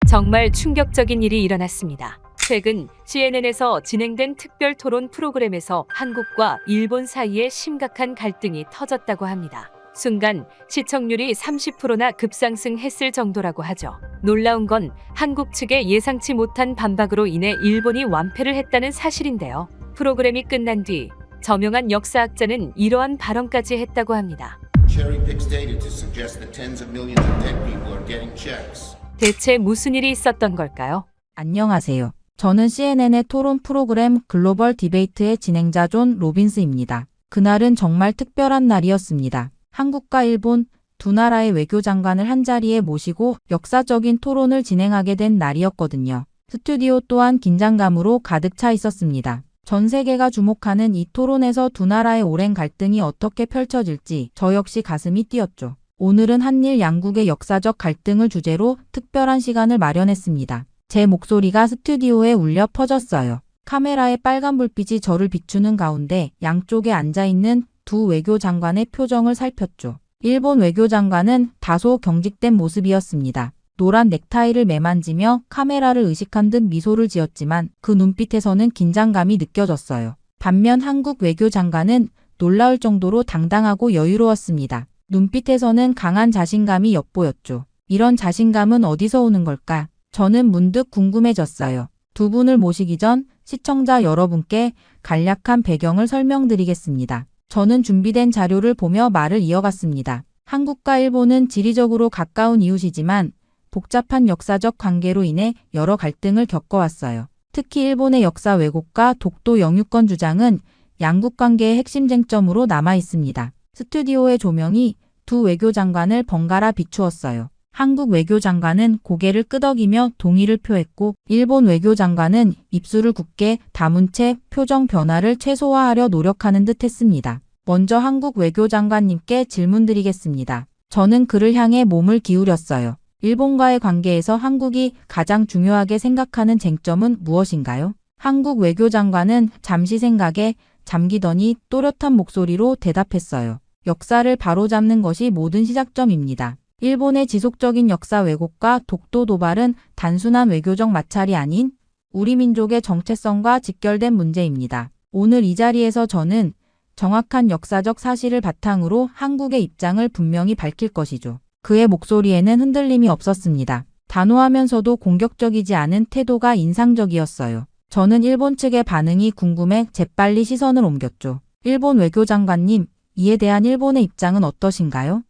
정말 충격적인 일이 일어났습니다. 최근 CNN에서 진행된 특별 토론 프로그램에서 한국과 일본 사이에 심각한 갈등이 터졌다고 합니다. 순간 시청률이 30%나 급상승했을 정도라고 하죠. 놀라운 건 한국 측의 예상치 못한 반박으로 인해 일본이 완패를 했다는 사실인데요. 프로그램이 끝난 뒤 저명한 역사학자는 이러한 발언까지 했다고 합니다. Cherry picks data to suggest that tens of millions of dead people are getting checks. 대체 무슨 일이 있었던 걸까요? 안녕하세요. 저는 CNN의 토론 프로그램 글로벌 디베이트의 진행자 존 로빈스입니다. 그날은 정말 특별한 날이었습니다. 한국과 일본 두 나라의 외교장관을 한자리에 모시고 역사적인 토론을 진행하게 된 날이었거든요. 스튜디오 또한 긴장감으로 가득 차 있었습니다. 전 세계가 주목하는 이 토론에서 두 나라의 오랜 갈등이 어떻게 펼쳐질지 저 역시 가슴이 뛰었죠. 오늘은 한일 양국의 역사적 갈등을 주제로 특별한 시간을 마련했습니다. 제 목소리가 스튜디오에 울려 퍼졌어요. 카메라의 빨간 불빛이 저를 비추는 가운데 양쪽에 앉아있는 두 외교장관의 표정을 살폈죠. 일본 외교장관은 다소 경직된 모습이었습니다. 노란 넥타이를 매만지며 카메라를 의식한 듯 미소를 지었지만 그 눈빛에서는 긴장감이 느껴졌어요. 반면 한국 외교장관은 놀라울 정도로 당당하고 여유로웠습니다. 눈빛에서는 강한 자신감이 엿보였죠. 이런 자신감은 어디서 오는 걸까? 저는 문득 궁금해졌어요. 두 분을 모시기 전 시청자 여러분께 간략한 배경을 설명드리겠습니다. 저는 준비된 자료를 보며 말을 이어갔습니다. 한국과 일본은 지리적으로 가까운 이웃이지만 복잡한 역사적 관계로 인해 여러 갈등을 겪어왔어요. 특히 일본의 역사 왜곡과 독도 영유권 주장은 양국 관계의 핵심 쟁점으로 남아 있습니다. 스튜디오의 조명이 두 외교장관을 번갈아 비추었어요. 한국 외교장관은 고개를 끄덕이며 동의를 표했고 일본 외교장관은 입술을 굳게 다문 채 표정 변화를 최소화하려 노력하는 듯 했습니다. 먼저 한국 외교장관님께 질문드리겠습니다. 저는 그를 향해 몸을 기울였어요. 일본과의 관계에서 한국이 가장 중요하게 생각하는 쟁점은 무엇인가요? 한국 외교장관은 잠시 생각에 잠기더니 또렷한 목소리로 대답했어요. 역사를 바로잡는 것이 모든 시작점입니다. 일본의 지속적인 역사 왜곡과 독도 도발은 단순한 외교적 마찰이 아닌 우리 민족의 정체성과 직결된 문제입니다. 오늘 이 자리에서 저는 정확한 역사적 사실을 바탕으로 한국의 입장을 분명히 밝힐 것이죠. 그의 목소리에는 흔들림이 없었습니다. 단호하면서도 공격적이지 않은 태도가 인상적이었어요. 저는 일본 측의 반응이 궁금해 재빨리 시선을 옮겼죠. 일본 외교장관님, 이에 대한 일본의 입장은 어떠신가요?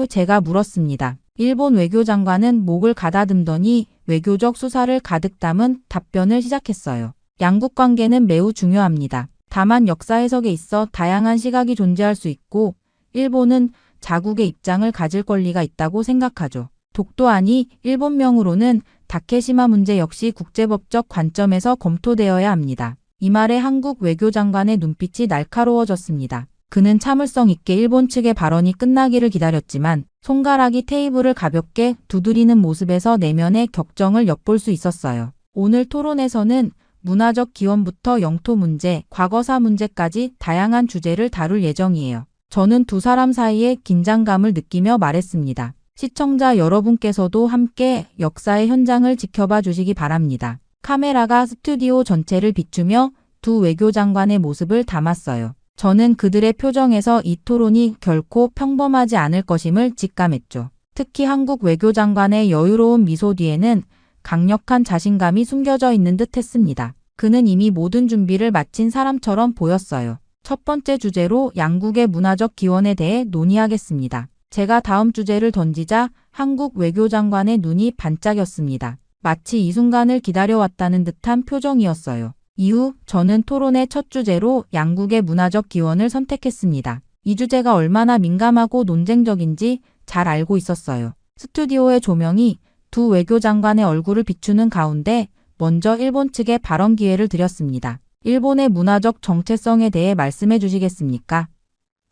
제가 물었습니다. 일본 외교장관은 목을 가다듬더니 외교적 수사를 가득 담은 답변을 시작했어요. 양국 관계는 매우 중요합니다. 다만 역사 해석에 있어 다양한 시각이 존재할 수 있고 일본은 자국의 입장을 가질 권리가 있다고 생각하죠. 독도안이 일본명으로는 다케시마 문제 역시 국제법적 관점에서 검토되어야 합니다. 이 말에 한국 외교장관의 눈빛이 날카로워졌습니다. 그는 참을성 있게 일본 측의 발언이 끝나기를 기다렸지만 손가락이 테이블을 가볍게 두드리는 모습에서 내면의 격정을 엿볼 수 있었어요. 오늘 토론에서는 문화적 기원부터 영토 문제, 과거사 문제까지 다양한 주제를 다룰 예정이에요. 저는 두 사람 사이에 긴장감을 느끼며 말했습니다. 시청자 여러분께서도 함께 역사의 현장을 지켜봐 주시기 바랍니다. 카메라가 스튜디오 전체를 비추며 두 외교장관의 모습을 담았어요. 저는 그들의 표정에서 이 토론이 결코 평범하지 않을 것임을 직감했죠. 특히 한국 외교장관의 여유로운 미소 뒤에는 강력한 자신감이 숨겨져 있는 듯 했습니다. 그는 이미 모든 준비를 마친 사람처럼 보였어요. 첫 번째 주제로 양국의 문화적 기원에 대해 논의하겠습니다. 제가 다음 주제를 던지자 한국 외교장관의 눈이 반짝였습니다. 마치 이 순간을 기다려왔다는 듯한 표정이었어요. 이후 저는 토론의 첫 주제로 양국의 문화적 기원을 선택했습니다. 이 주제가 얼마나 민감하고 논쟁적인지 잘 알고 있었어요. 스튜디오의 조명이 두 외교장관의 얼굴을 비추는 가운데 먼저 일본 측에 발언 기회를 드렸습니다. 일본의 문화적 정체성에 대해 말씀해 주시겠습니까?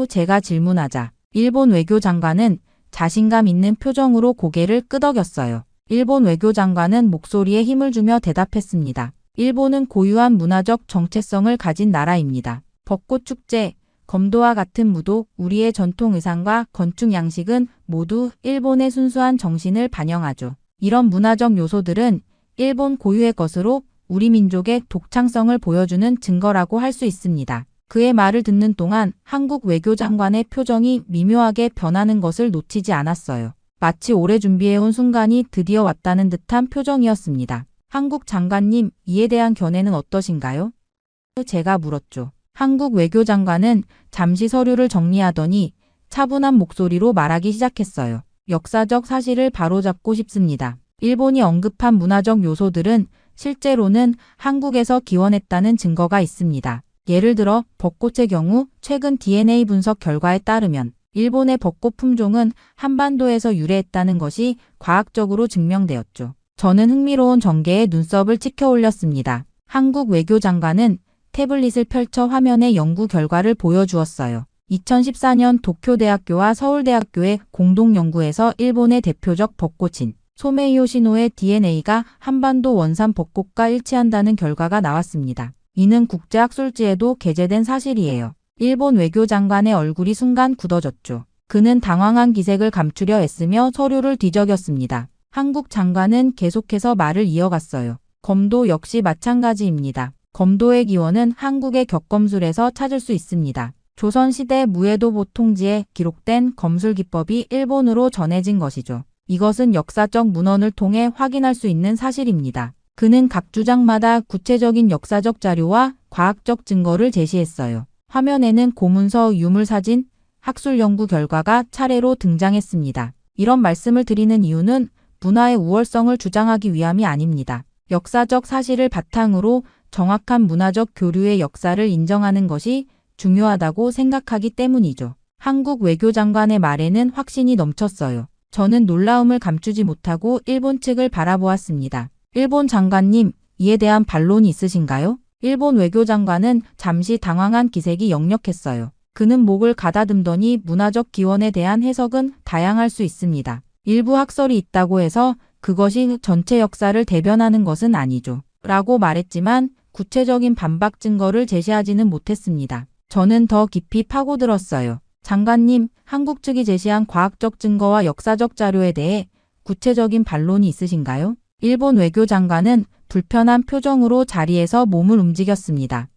제가 질문하자 일본 외교장관은 자신감 있는 표정으로 고개를 끄덕였어요. 일본 외교장관은 목소리에 힘을 주며 대답했습니다. 일본은 고유한 문화적 정체성을 가진 나라입니다. 벚꽃 축제, 검도와 같은 무도, 우리의 전통 의상과 건축 양식은 모두 일본의 순수한 정신을 반영하죠. 이런 문화적 요소들은 일본 고유의 것으로 우리 민족의 독창성을 보여주는 증거라고 할 수 있습니다. 그의 말을 듣는 동안 한국 외교장관의 표정이 미묘하게 변하는 것을 놓치지 않았어요. 마치 오래 준비해온 순간이 드디어 왔다는 듯한 표정이었습니다. 한국 장관님, 이에 대한 견해는 어떠신가요? 제가 물었죠. 한국 외교장관은 잠시 서류를 정리하더니 차분한 목소리로 말하기 시작했어요. 역사적 사실을 바로잡고 싶습니다. 일본이 언급한 문화적 요소들은 실제로는 한국에서 기원했다는 증거가 있습니다. 예를 들어 벚꽃의 경우 최근 DNA 분석 결과에 따르면 일본의 벚꽃 품종은 한반도에서 유래했다는 것이 과학적으로 증명되었죠. 저는 흥미로운 전개에 눈썹을 치켜 올렸습니다. 한국 외교장관은 태블릿을 펼쳐 화면에 연구 결과를 보여주었어요. 2014년 도쿄대학교와 서울대학교의 공동연구에서 일본의 대표적 벚꽃인 소메이요시노의 DNA가 한반도 원산 벚꽃과 일치한다는 결과가 나왔습니다. 이는 국제학술지에도 게재된 사실이에요. 일본 외교장관의 얼굴이 순간 굳어졌죠. 그는 당황한 기색을 감추려 애쓰며 서류를 뒤적였습니다. 한국 장관은 계속해서 말을 이어갔어요. 검도 역시 마찬가지입니다. 검도의 기원은 한국의 격검술에서 찾을 수 있습니다. 조선시대 무에도 보통지에 기록된 검술 기법이 일본으로 전해진 것이죠. 이것은 역사적 문헌을 통해 확인할 수 있는 사실입니다. 그는 각 주장마다 구체적인 역사적 자료와 과학적 증거를 제시했어요. 화면에는 고문서, 유물사진, 학술 연구 결과가 차례로 등장했습니다. 이런 말씀을 드리는 이유는 문화의 우월성을 주장하기 위함이 아닙니다. 역사적 사실을 바탕으로 정확한 문화적 교류의 역사를 인정하는 것이 중요하다고 생각하기 때문이죠. 한국 외교장관의 말에는 확신이 넘쳤어요. 저는 놀라움을 감추지 못하고 일본 측을 바라보았습니다. 일본 장관님, 이에 대한 반론이 있으신가요? 일본 외교장관은 잠시 당황한 기색이 역력했어요. 그는 목을 가다듬더니 문화적 기원에 대한 해석은 다양할 수 있습니다. 일부 학설이 있다고 해서 그것이 전체 역사를 대변하는 것은 아니죠. 라고 말했지만 구체적인 반박 증거를 제시하지는 못했습니다. 저는 더 깊이 파고들었어요. 장관님, 한국 측이 제시한 과학적 증거와 역사적 자료에 대해 구체적인 반론이 있으신가요? 일본 외교장관은 불편한 표정으로 자리에서 몸을 움직였습니다.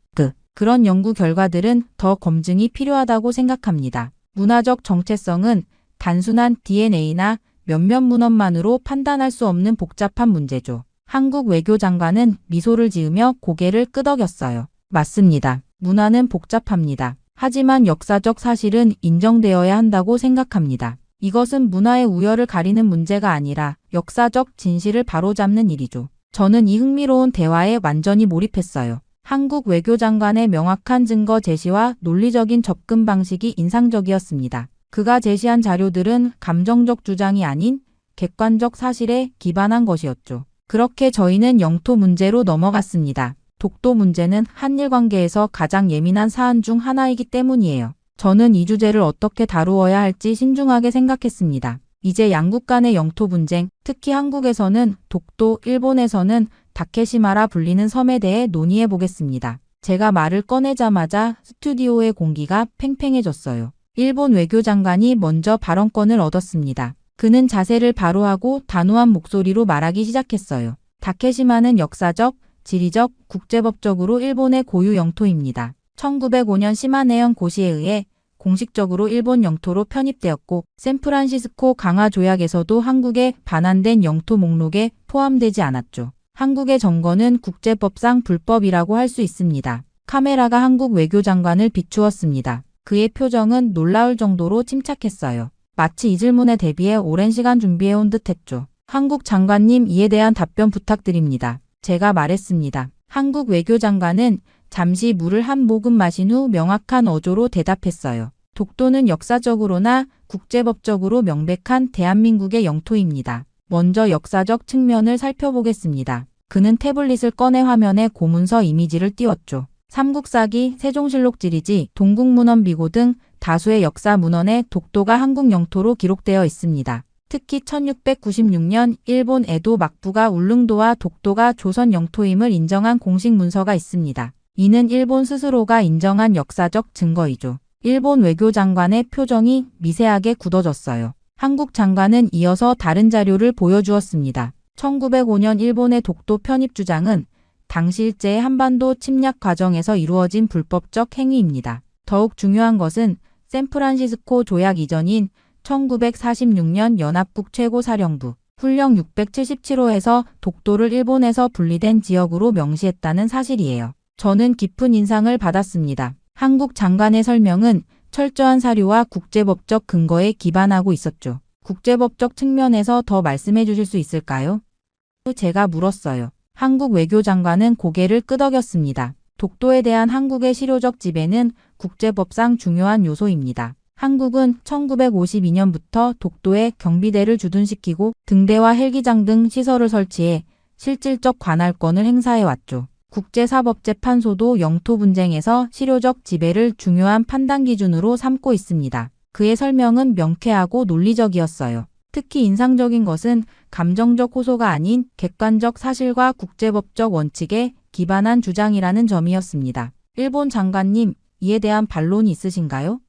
그런 연구 결과들은 더 검증이 필요하다고 생각합니다. 문화적 정체성은 단순한 DNA나 몇몇 문헌만으로 판단할 수 없는 복잡한 문제죠. 한국 외교장관은 미소를 지으며 고개를 끄덕였어요. 맞습니다. 문화는 복잡합니다. 하지만 역사적 사실은 인정되어야 한다고 생각합니다. 이것은 문화의 우열을 가리는 문제가 아니라 역사적 진실을 바로잡는 일이죠. 저는 이 흥미로운 대화에 완전히 몰입했어요. 한국 외교장관의 명확한 증거 제시와 논리적인 접근 방식이 인상적이었습니다. 그가 제시한 자료들은 감정적 주장이 아닌 객관적 사실에 기반한 것이었죠. 그렇게 저희는 영토 문제로 넘어갔습니다. 독도 문제는 한일 관계에서 가장 예민한 사안 중 하나이기 때문이에요. 저는 이 주제를 어떻게 다루어야 할지 신중하게 생각했습니다. 이제 양국 간의 영토 분쟁, 특히 한국에서는 독도, 일본에서는 다케시마라 불리는 섬에 대해 논의해 보겠습니다. 제가 말을 꺼내자마자 스튜디오의 공기가 팽팽해졌어요. 일본 외교장관이 먼저 발언권을 얻었습니다. 그는 자세를 바로 하고 단호한 목소리로 말하기 시작했어요. 다케시마는 역사적, 지리적, 국제법적으로 일본의 고유 영토입니다. 1905년 시마네현 고시에 의해 공식적으로 일본 영토로 편입되었고 샌프란시스코 강화 조약에서도 한국에 반환된 영토 목록에 포함되지 않았죠. 한국의 점거는 국제법상 불법이라고 할 수 있습니다. 카메라가 한국 외교장관을 비추었습니다. 그의 표정은 놀라울 정도로 침착했어요. 마치 이 질문에 대비해 오랜 시간 준비해온 듯했죠. 한국 장관님, 이에 대한 답변 부탁드립니다. 제가 말했습니다. 한국 외교장관은 잠시 물을 한 모금 마신 후 명확한 어조로 대답했어요. 독도는 역사적으로나 국제법적으로 명백한 대한민국의 영토입니다. 먼저 역사적 측면을 살펴보겠습니다. 그는 태블릿을 꺼내 화면에 고문서 이미지를 띄웠죠. 삼국사기, 세종실록 지리지, 동국문헌 비고 등 다수의 역사 문헌에 독도가 한국 영토로 기록되어 있습니다. 특히 1696년 일본 에도 막부가 울릉도와 독도가 조선 영토임을 인정한 공식 문서가 있습니다. 이는 일본 스스로가 인정한 역사적 증거이죠. 일본 외교장관의 표정이 미세하게 굳어졌어요. 한국 장관은 이어서 다른 자료를 보여주었습니다. 1905년 일본의 독도 편입 주장은 당시 일제의 한반도 침략 과정에서 이루어진 불법적 행위입니다. 더욱 중요한 것은 샌프란시스코 조약 이전인 1946년 연합국 최고사령부 훈령 677호에서 독도를 일본에서 분리된 지역으로 명시했다는 사실이에요. 저는 깊은 인상을 받았습니다. 한국 장관의 설명은 철저한 사료와 국제법적 근거에 기반하고 있었죠. 국제법적 측면에서 더 말씀해 주실 수 있을까요? 제가 물었어요. 한국 외교장관은 고개를 끄덕였습니다. 독도에 대한 한국의 실효적 지배는 국제법상 중요한 요소입니다. 한국은 1952년부터 독도에 경비대를 주둔시키고 등대와 헬기장 등 시설을 설치해 실질적 관할권을 행사해왔죠. 국제사법재판소도 영토 분쟁에서 실효적 지배를 중요한 판단 기준으로 삼고 있습니다. 그의 설명은 명쾌하고 논리적이었어요. 특히 인상적인 것은 감정적 호소가 아닌 객관적 사실과 국제법적 원칙에 기반한 주장이라는 점이었습니다. 일본 장관님, 이에 대한 반론이 있으신가요?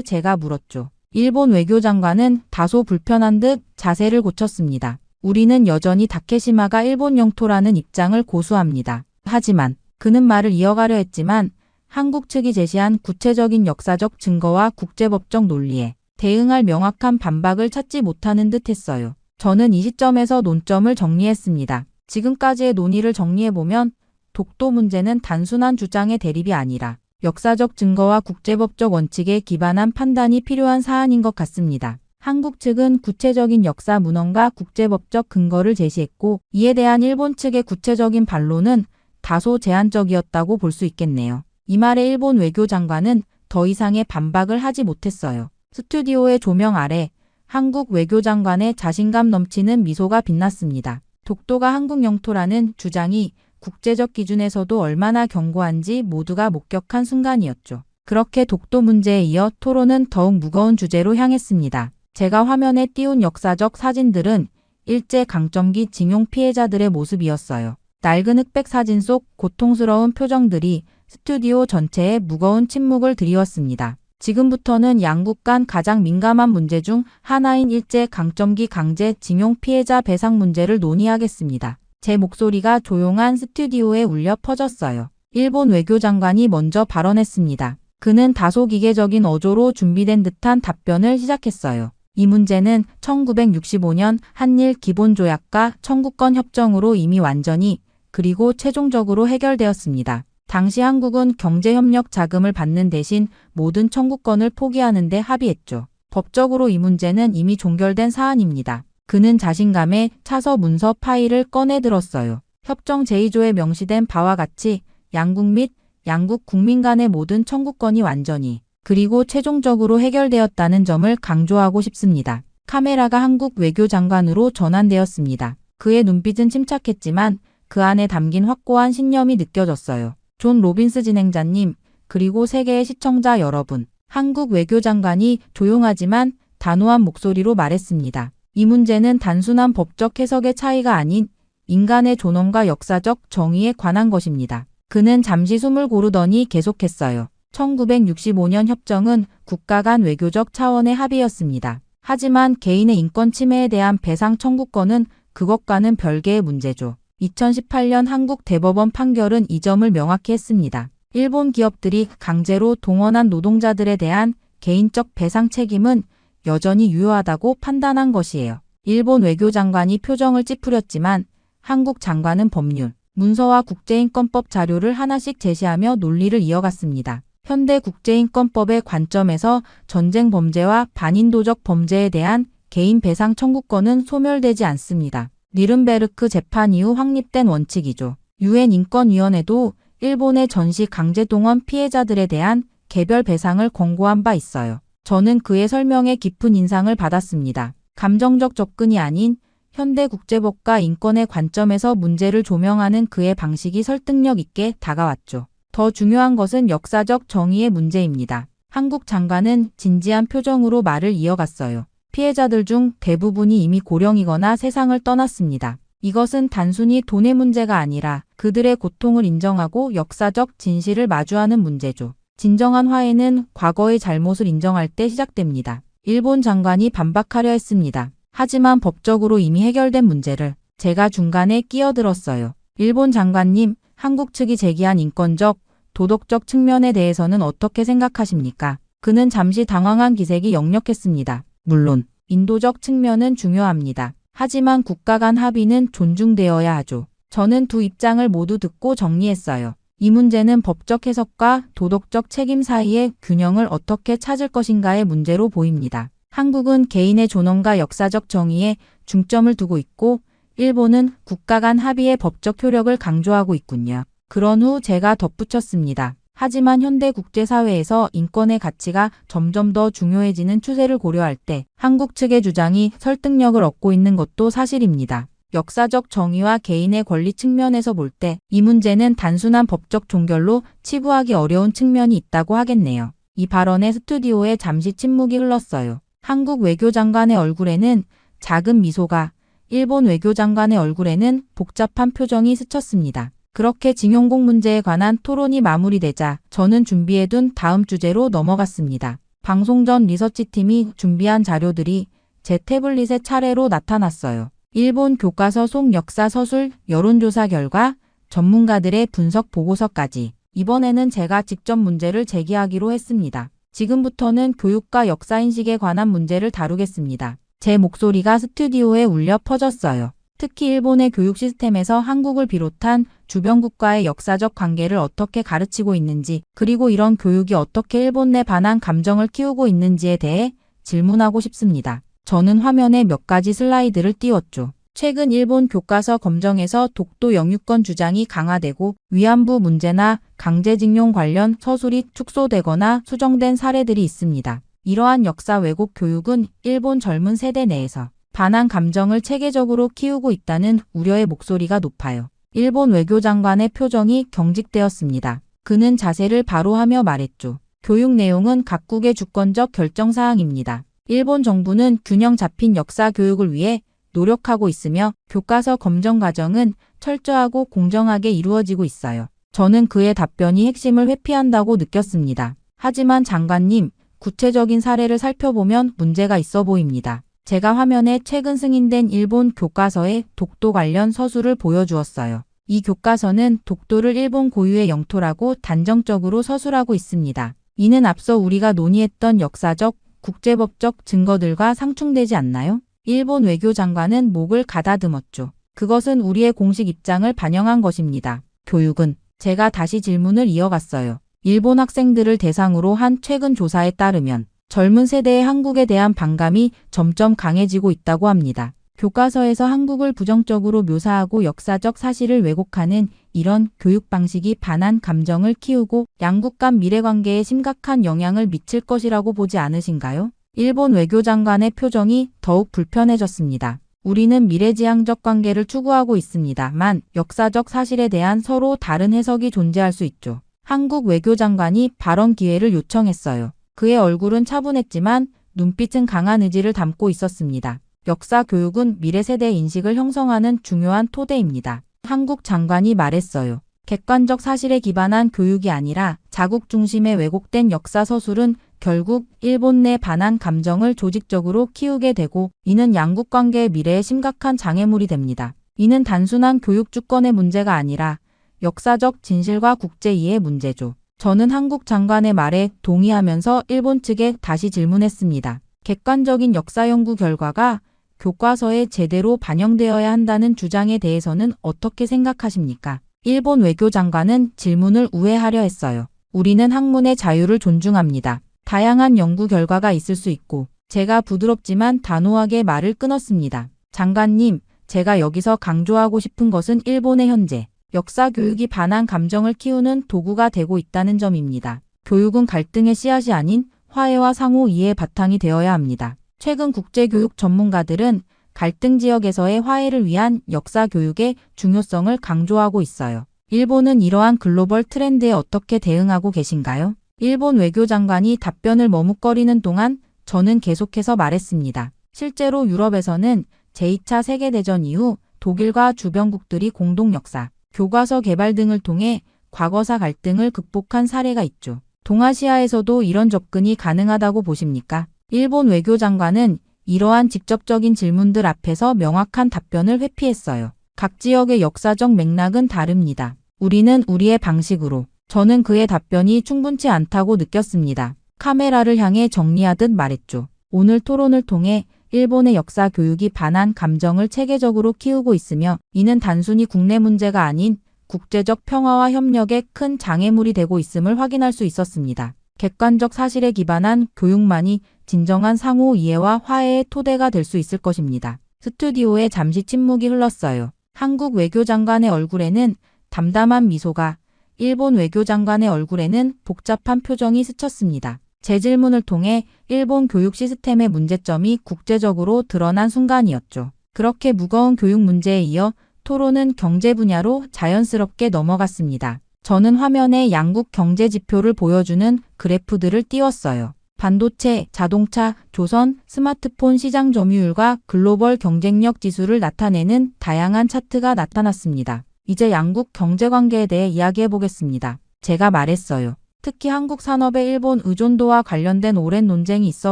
제가 물었죠. 일본 외교장관은 다소 불편한 듯 자세를 고쳤습니다. 우리는 여전히 다케시마가 일본 영토라는 입장을 고수합니다. 하지만 그는 말을 이어가려 했지만 한국 측이 제시한 구체적인 역사적 증거와 국제법적 논리에 대응할 명확한 반박을 찾지 못하는 듯 했어요. 저는 이 시점에서 논점을 정리했습니다. 지금까지의 논의를 정리해보면 독도 문제는 단순한 주장의 대립이 아니라 역사적 증거와 국제법적 원칙에 기반한 판단이 필요한 사안인 것 같습니다. 한국 측은 구체적인 역사 문헌과 국제법적 근거를 제시했고 이에 대한 일본 측의 구체적인 반론은 다소 제한적이었다고 볼 수 있겠네요. 이 말에 일본 외교장관은 더 이상의 반박을 하지 못했어요. 스튜디오의 조명 아래 한국 외교장관의 자신감 넘치는 미소가 빛났습니다. 독도가 한국 영토라는 주장이 국제적 기준에서도 얼마나 견고한지 모두가 목격한 순간이었죠. 그렇게 독도 문제에 이어 토론은 더욱 무거운 주제로 향했습니다. 제가 화면에 띄운 역사적 사진들은 일제 강점기 징용 피해자들의 모습이었어요. 낡은 흑백 사진 속 고통스러운 표정들이 스튜디오 전체에 무거운 침묵을 드리웠습니다. 지금부터는 양국 간 가장 민감한 문제 중 하나인 일제 강점기 강제 징용 피해자 배상 문제를 논의하겠습니다. 제 목소리가 조용한 스튜디오에 울려 퍼졌어요. 일본 외교장관이 먼저 발언했습니다. 그는 다소 기계적인 어조로 준비된 듯한 답변을 시작했어요. 이 문제는 1965년 한일 기본조약과 청구권 협정으로 이미 완전히 그리고 최종적으로 해결되었습니다. 당시 한국은 경제협력 자금을 받는 대신 모든 청구권을 포기하는 데 합의했죠. 법적으로 이 문제는 이미 종결된 사안입니다. 그는 자신감에 차서 문서 파일을 꺼내들었어요. 협정 제2조에 명시된 바와 같이 양국 및 양국 국민 간의 모든 청구권이 완전히 그리고 최종적으로 해결되었다는 점을 강조하고 싶습니다. 카메라가 한국 외교장관으로 전환되었습니다. 그의 눈빛은 침착했지만 그 안에 담긴 확고한 신념이 느껴졌어요. 존 로빈스 진행자님, 그리고 세계의 시청자 여러분, 한국 외교장관이 조용하지만 단호한 목소리로 말했습니다. 이 문제는 단순한 법적 해석의 차이가 아닌 인간의 존엄과 역사적 정의에 관한 것입니다. 그는 잠시 숨을 고르더니 계속했어요. 1965년 협정은 국가 간 외교적 차원의 합의였습니다. 하지만 개인의 인권 침해에 대한 배상 청구권은 그것과는 별개의 문제죠. 2018년 한국 대법원 판결은 이 점을 명확히 했습니다. 일본 기업들이 강제로 동원한 노동자들에 대한 개인적 배상 책임은 여전히 유효하다고 판단한 것이에요. 일본 외교장관이 표정을 찌푸렸지만 한국 장관은 법률, 문서와 국제인권법 자료를 하나씩 제시하며 논리를 이어갔습니다. 현대 국제인권법의 관점에서 전쟁 범죄와 반인도적 범죄에 대한 개인 배상 청구권은 소멸되지 않습니다. 니른베르크 재판 이후 확립된 원칙이죠. 유엔 인권위원회도 일본의 전시 강제동원 피해자들에 대한 개별 배상을 권고한 바 있어요. 저는 그의 설명에 깊은 인상을 받았습니다. 감정적 접근이 아닌 현대 국제법과 인권의 관점에서 문제를 조명하는 그의 방식이 설득력 있게 다가왔죠. 더 중요한 것은 역사적 정의의 문제입니다. 한국 장관은 진지한 표정으로 말을 이어갔어요. 피해자들 중 대부분이 이미 고령이거나 세상을 떠났습니다. 이것은 단순히 돈의 문제가 아니라 그들의 고통을 인정하고 역사적 진실을 마주하는 문제죠. 진정한 화해는 과거의 잘못을 인정할 때 시작됩니다. 일본 장관이 반박하려 했습니다. 하지만 법적으로 이미 해결된 문제를 제가 중간에 끼어들었어요. 일본 장관님, 한국 측이 제기한 인권적, 도덕적 측면에 대해서는 어떻게 생각하십니까? 그는 잠시 당황한 기색이 역력했습니다. 물론 인도적 측면은 중요합니다. 하지만 국가 간 합의는 존중되어야 하죠. 저는 두 입장을 모두 듣고 정리했어요. 이 문제는 법적 해석과 도덕적 책임 사이의 균형을 어떻게 찾을 것인가의 문제로 보입니다. 한국은 개인의 존엄과 역사적 정의에 중점을 두고 있고 일본은 국가 간 합의의 법적 효력을 강조하고 있군요. 그런 후 제가 덧붙였습니다. 하지만 현대 국제사회에서 인권의 가치가 점점 더 중요해지는 추세를 고려할 때 한국 측의 주장이 설득력을 얻고 있는 것도 사실입니다. 역사적 정의와 개인의 권리 측면에서 볼 때 이 문제는 단순한 법적 종결로 치부하기 어려운 측면이 있다고 하겠네요. 이 발언에 스튜디오에 잠시 침묵이 흘렀어요. 한국 외교장관의 얼굴에는 작은 미소가, 일본 외교장관의 얼굴에는 복잡한 표정이 스쳤습니다. 그렇게 징용공 문제에 관한 토론이 마무리되자 저는 준비해둔 다음 주제로 넘어갔습니다. 방송 전 리서치팀이 준비한 자료들이 제 태블릿에 차례로 나타났어요. 일본 교과서 속 역사 서술 여론조사 결과, 전문가들의 분석 보고서까지. 이번에는 제가 직접 문제를 제기하기로 했습니다. 지금부터는 교육과 역사인식에 관한 문제를 다루겠습니다. 제 목소리가 스튜디오에 울려 퍼졌어요. 특히 일본의 교육 시스템에서 한국을 비롯한 주변 국가의 역사적 관계를 어떻게 가르치고 있는지, 그리고 이런 교육이 어떻게 일본 내 반한 감정을 키우고 있는지에 대해 질문하고 싶습니다. 저는 화면에 몇 가지 슬라이드를 띄웠죠. 최근 일본 교과서 검정에서 독도 영유권 주장이 강화되고 위안부 문제나 강제징용 관련 서술이 축소되거나 수정된 사례들이 있습니다. 이러한 역사 왜곡 교육은 일본 젊은 세대 내에서 반한 감정을 체계적으로 키우고 있다는 우려의 목소리가 높아요. 일본 외교장관의 표정이 경직되었습니다. 그는 자세를 바로 하며 말했죠. 교육 내용은 각국의 주권적 결정사항입니다. 일본 정부는 균형 잡힌 역사 교육을 위해 노력하고 있으며 교과서 검정 과정은 철저하고 공정하게 이루어지고 있어요. 저는 그의 답변이 핵심을 회피한다고 느꼈습니다. 하지만 장관님, 구체적인 사례를 살펴보면 문제가 있어 보입니다. 제가 화면에 최근 승인된 일본 교과서의 독도 관련 서술을 보여주었어요. 이 교과서는 독도를 일본 고유의 영토라고 단정적으로 서술하고 있습니다. 이는 앞서 우리가 논의했던 역사적, 국제법적 증거들과 상충되지 않나요? 일본 외교장관은 목을 가다듬었죠. 그것은 우리의 공식 입장을 반영한 것입니다. 교육은? 제가 다시 질문을 이어갔어요. 일본 학생들을 대상으로 한 최근 조사에 따르면 젊은 세대의 한국에 대한 반감이 점점 강해지고 있다고 합니다. 교과서에서 한국을 부정적으로 묘사하고 역사적 사실을 왜곡하는 이런 교육 방식이 반한 감정을 키우고 양국 간 미래관계에 심각한 영향을 미칠 것이라고 보지 않으신가요? 일본 외교장관의 표정이 더욱 불편해졌습니다. 우리는 미래지향적 관계를 추구하고 있습니다만 역사적 사실에 대한 서로 다른 해석이 존재할 수 있죠. 한국 외교장관이 발언 기회를 요청했어요. 그의 얼굴은 차분했지만 눈빛은 강한 의지를 담고 있었습니다. 역사 교육은 미래 세대의 인식을 형성하는 중요한 토대입니다. 한국 장관이 말했어요. 객관적 사실에 기반한 교육이 아니라 자국 중심의 왜곡된 역사 서술은 결국 일본 내 반한 감정을 조직적으로 키우게 되고 이는 양국 관계의 미래에 심각한 장애물이 됩니다. 이는 단순한 교육 주권의 문제가 아니라 역사적 진실과 국제이해의 문제죠. 저는 한국 장관의 말에 동의하면서 일본 측에 다시 질문했습니다. 객관적인 역사 연구 결과가 교과서에 제대로 반영되어야 한다는 주장에 대해서는 어떻게 생각하십니까? 일본 외교장관은 질문을 우회하려 했어요. 우리는 학문의 자유를 존중합니다. 다양한 연구 결과가 있을 수 있고 제가 부드럽지만 단호하게 말을 끊었습니다. 장관님, 제가 여기서 강조하고 싶은 것은 일본의 현재 역사 교육이 반한 감정을 키우는 도구가 되고 있다는 점입니다. 교육은 갈등의 씨앗이 아닌 화해와 상호 이해의 바탕이 되어야 합니다. 최근 국제교육 전문가들은 갈등 지역에서의 화해를 위한 역사 교육의 중요성을 강조하고 있어요. 일본은 이러한 글로벌 트렌드에 어떻게 대응하고 계신가요? 일본 외교장관이 답변을 머뭇거리는 동안 저는 계속해서 말했습니다. 실제로 유럽에서는 제2차 세계대전 이후 독일과 주변국들이 공동 역사, 교과서 개발 등을 통해 과거사 갈등을 극복한 사례가 있죠. 동아시아에서도 이런 접근이 가능하다고 보십니까? 일본 외교장관은 이러한 직접적인 질문들 앞에서 명확한 답변을 회피했어요. 각 지역의 역사적 맥락은 다릅니다. 우리는 우리의 방식으로. 저는 그의 답변이 충분치 않다고 느꼈습니다. 카메라를 향해 정리하듯 말했죠. 오늘 토론을 통해 일본의 역사 교육이 반한 감정을 체계적으로 키우고 있으며 이는 단순히 국내 문제가 아닌 국제적 평화와 협력에 큰 장애물이 되고 있음을 확인할 수 있었습니다. 객관적 사실에 기반한 교육만이 진정한 상호 이해와 화해의 토대가 될 수 있을 것입니다. 스튜디오에 잠시 침묵이 흘렀어요. 한국 외교장관의 얼굴에는 담담한 미소가, 일본 외교장관의 얼굴에는 복잡한 표정이 스쳤습니다. 제 질문을 통해 일본 교육 시스템의 문제점이 국제적으로 드러난 순간이었죠. 그렇게 무거운 교육 문제에 이어 토론은 경제 분야로 자연스럽게 넘어갔습니다. 저는 화면에 양국 경제 지표를 보여주는 그래프들을 띄웠어요. 반도체, 자동차, 조선, 스마트폰 시장 점유율과 글로벌 경쟁력 지수를 나타내는 다양한 차트가 나타났습니다. 이제 양국 경제 관계에 대해 이야기해 보겠습니다. 제가 말했어요. 특히 한국 산업의 일본 의존도와 관련된 오랜 논쟁이 있어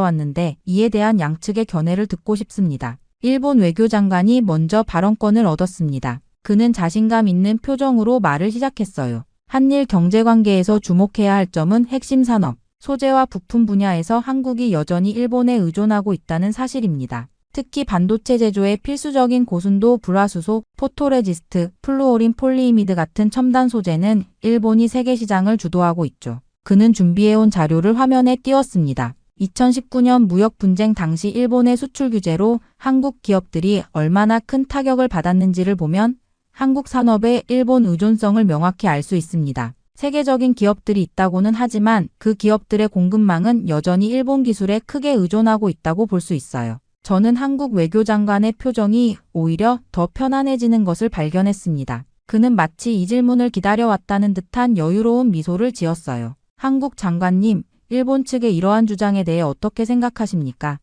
왔는데 이에 대한 양측의 견해를 듣고 싶습니다. 일본 외교장관이 먼저 발언권을 얻었습니다. 그는 자신감 있는 표정으로 말을 시작했어요. 한일 경제관계에서 주목해야 할 점은 핵심 산업, 소재와 부품 분야에서 한국이 여전히 일본에 의존하고 있다는 사실입니다. 특히 반도체 제조에 필수적인 고순도 불화수소, 포토레지스트, 플루오린 폴리이미드 같은 첨단 소재는 일본이 세계 시장을 주도하고 있죠. 그는 준비해온 자료를 화면에 띄웠습니다. 2019년 무역 분쟁 당시 일본의 수출 규제로 한국 기업들이 얼마나 큰 타격을 받았는지를 보면 한국 산업의 일본 의존성을 명확히 알 수 있습니다. 세계적인 기업들이 있다고는 하지만 그 기업들의 공급망은 여전히 일본 기술에 크게 의존하고 있다고 볼 수 있어요. 저는 한국 외교장관의 표정이 오히려 더 편안해지는 것을 발견했습니다. 그는 마치 이 질문을 기다려왔다는 듯한 여유로운 미소를 지었어요. 한국 장관님, 일본 측의 이러한 주장에 대해 어떻게 생각하십니까?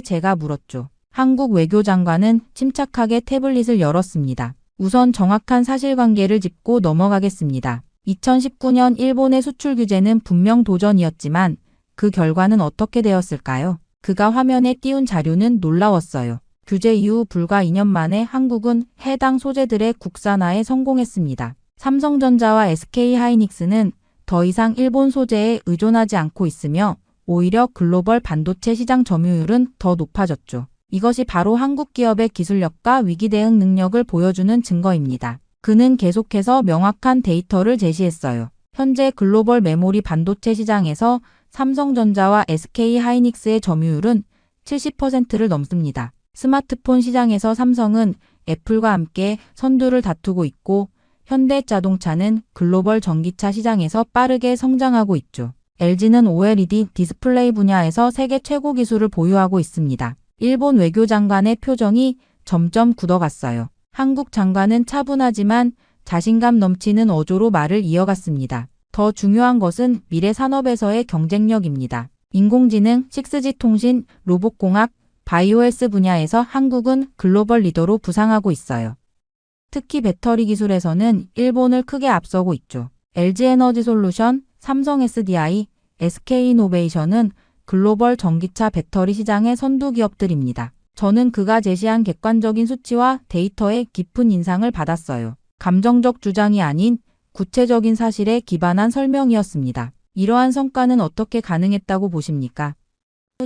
제가 물었죠. 한국 외교장관은 침착하게 태블릿을 열었습니다. 우선 정확한 사실관계를 짚고 넘어가겠습니다. 2019년 일본의 수출 규제는 분명 도전이었지만 그 결과는 어떻게 되었을까요? 그가 화면에 띄운 자료는 놀라웠어요. 규제 이후 불과 2년 만에 한국은 해당 소재들의 국산화에 성공했습니다. 삼성전자와 SK하이닉스는 더 이상 일본 소재에 의존하지 않고 있으며 오히려 글로벌 반도체 시장 점유율은 더 높아졌죠. 이것이 바로 한국 기업의 기술력과 위기 대응 능력을 보여주는 증거입니다. 그는 계속해서 명확한 데이터를 제시했어요. 현재 글로벌 메모리 반도체 시장에서 삼성전자와 SK하이닉스의 점유율은 70%를 넘습니다. 스마트폰 시장에서 삼성은 애플과 함께 선두를 다투고 있고 현대자동차는 글로벌 전기차 시장에서 빠르게 성장하고 있죠. LG는 OLED 디스플레이 분야에서 세계 최고 기술을 보유하고 있습니다. 일본 외교장관의 표정이 점점 굳어갔어요. 한국 장관은 차분하지만 자신감 넘치는 어조로 말을 이어갔습니다. 더 중요한 것은 미래 산업에서의 경쟁력입니다. 인공지능, 6G 통신, 로봇공학, 바이오헬스 분야에서 한국은 글로벌 리더로 부상하고 있어요. 특히 배터리 기술에서는 일본을 크게 앞서고 있죠. LG에너지솔루션, 삼성 SDI, SK이노베이션은 글로벌 전기차 배터리 시장의 선두 기업들입니다. 저는 그가 제시한 객관적인 수치와 데이터에 깊은 인상을 받았어요. 감정적 주장이 아닌 구체적인 사실에 기반한 설명이었습니다. 이러한 성과는 어떻게 가능했다고 보십니까?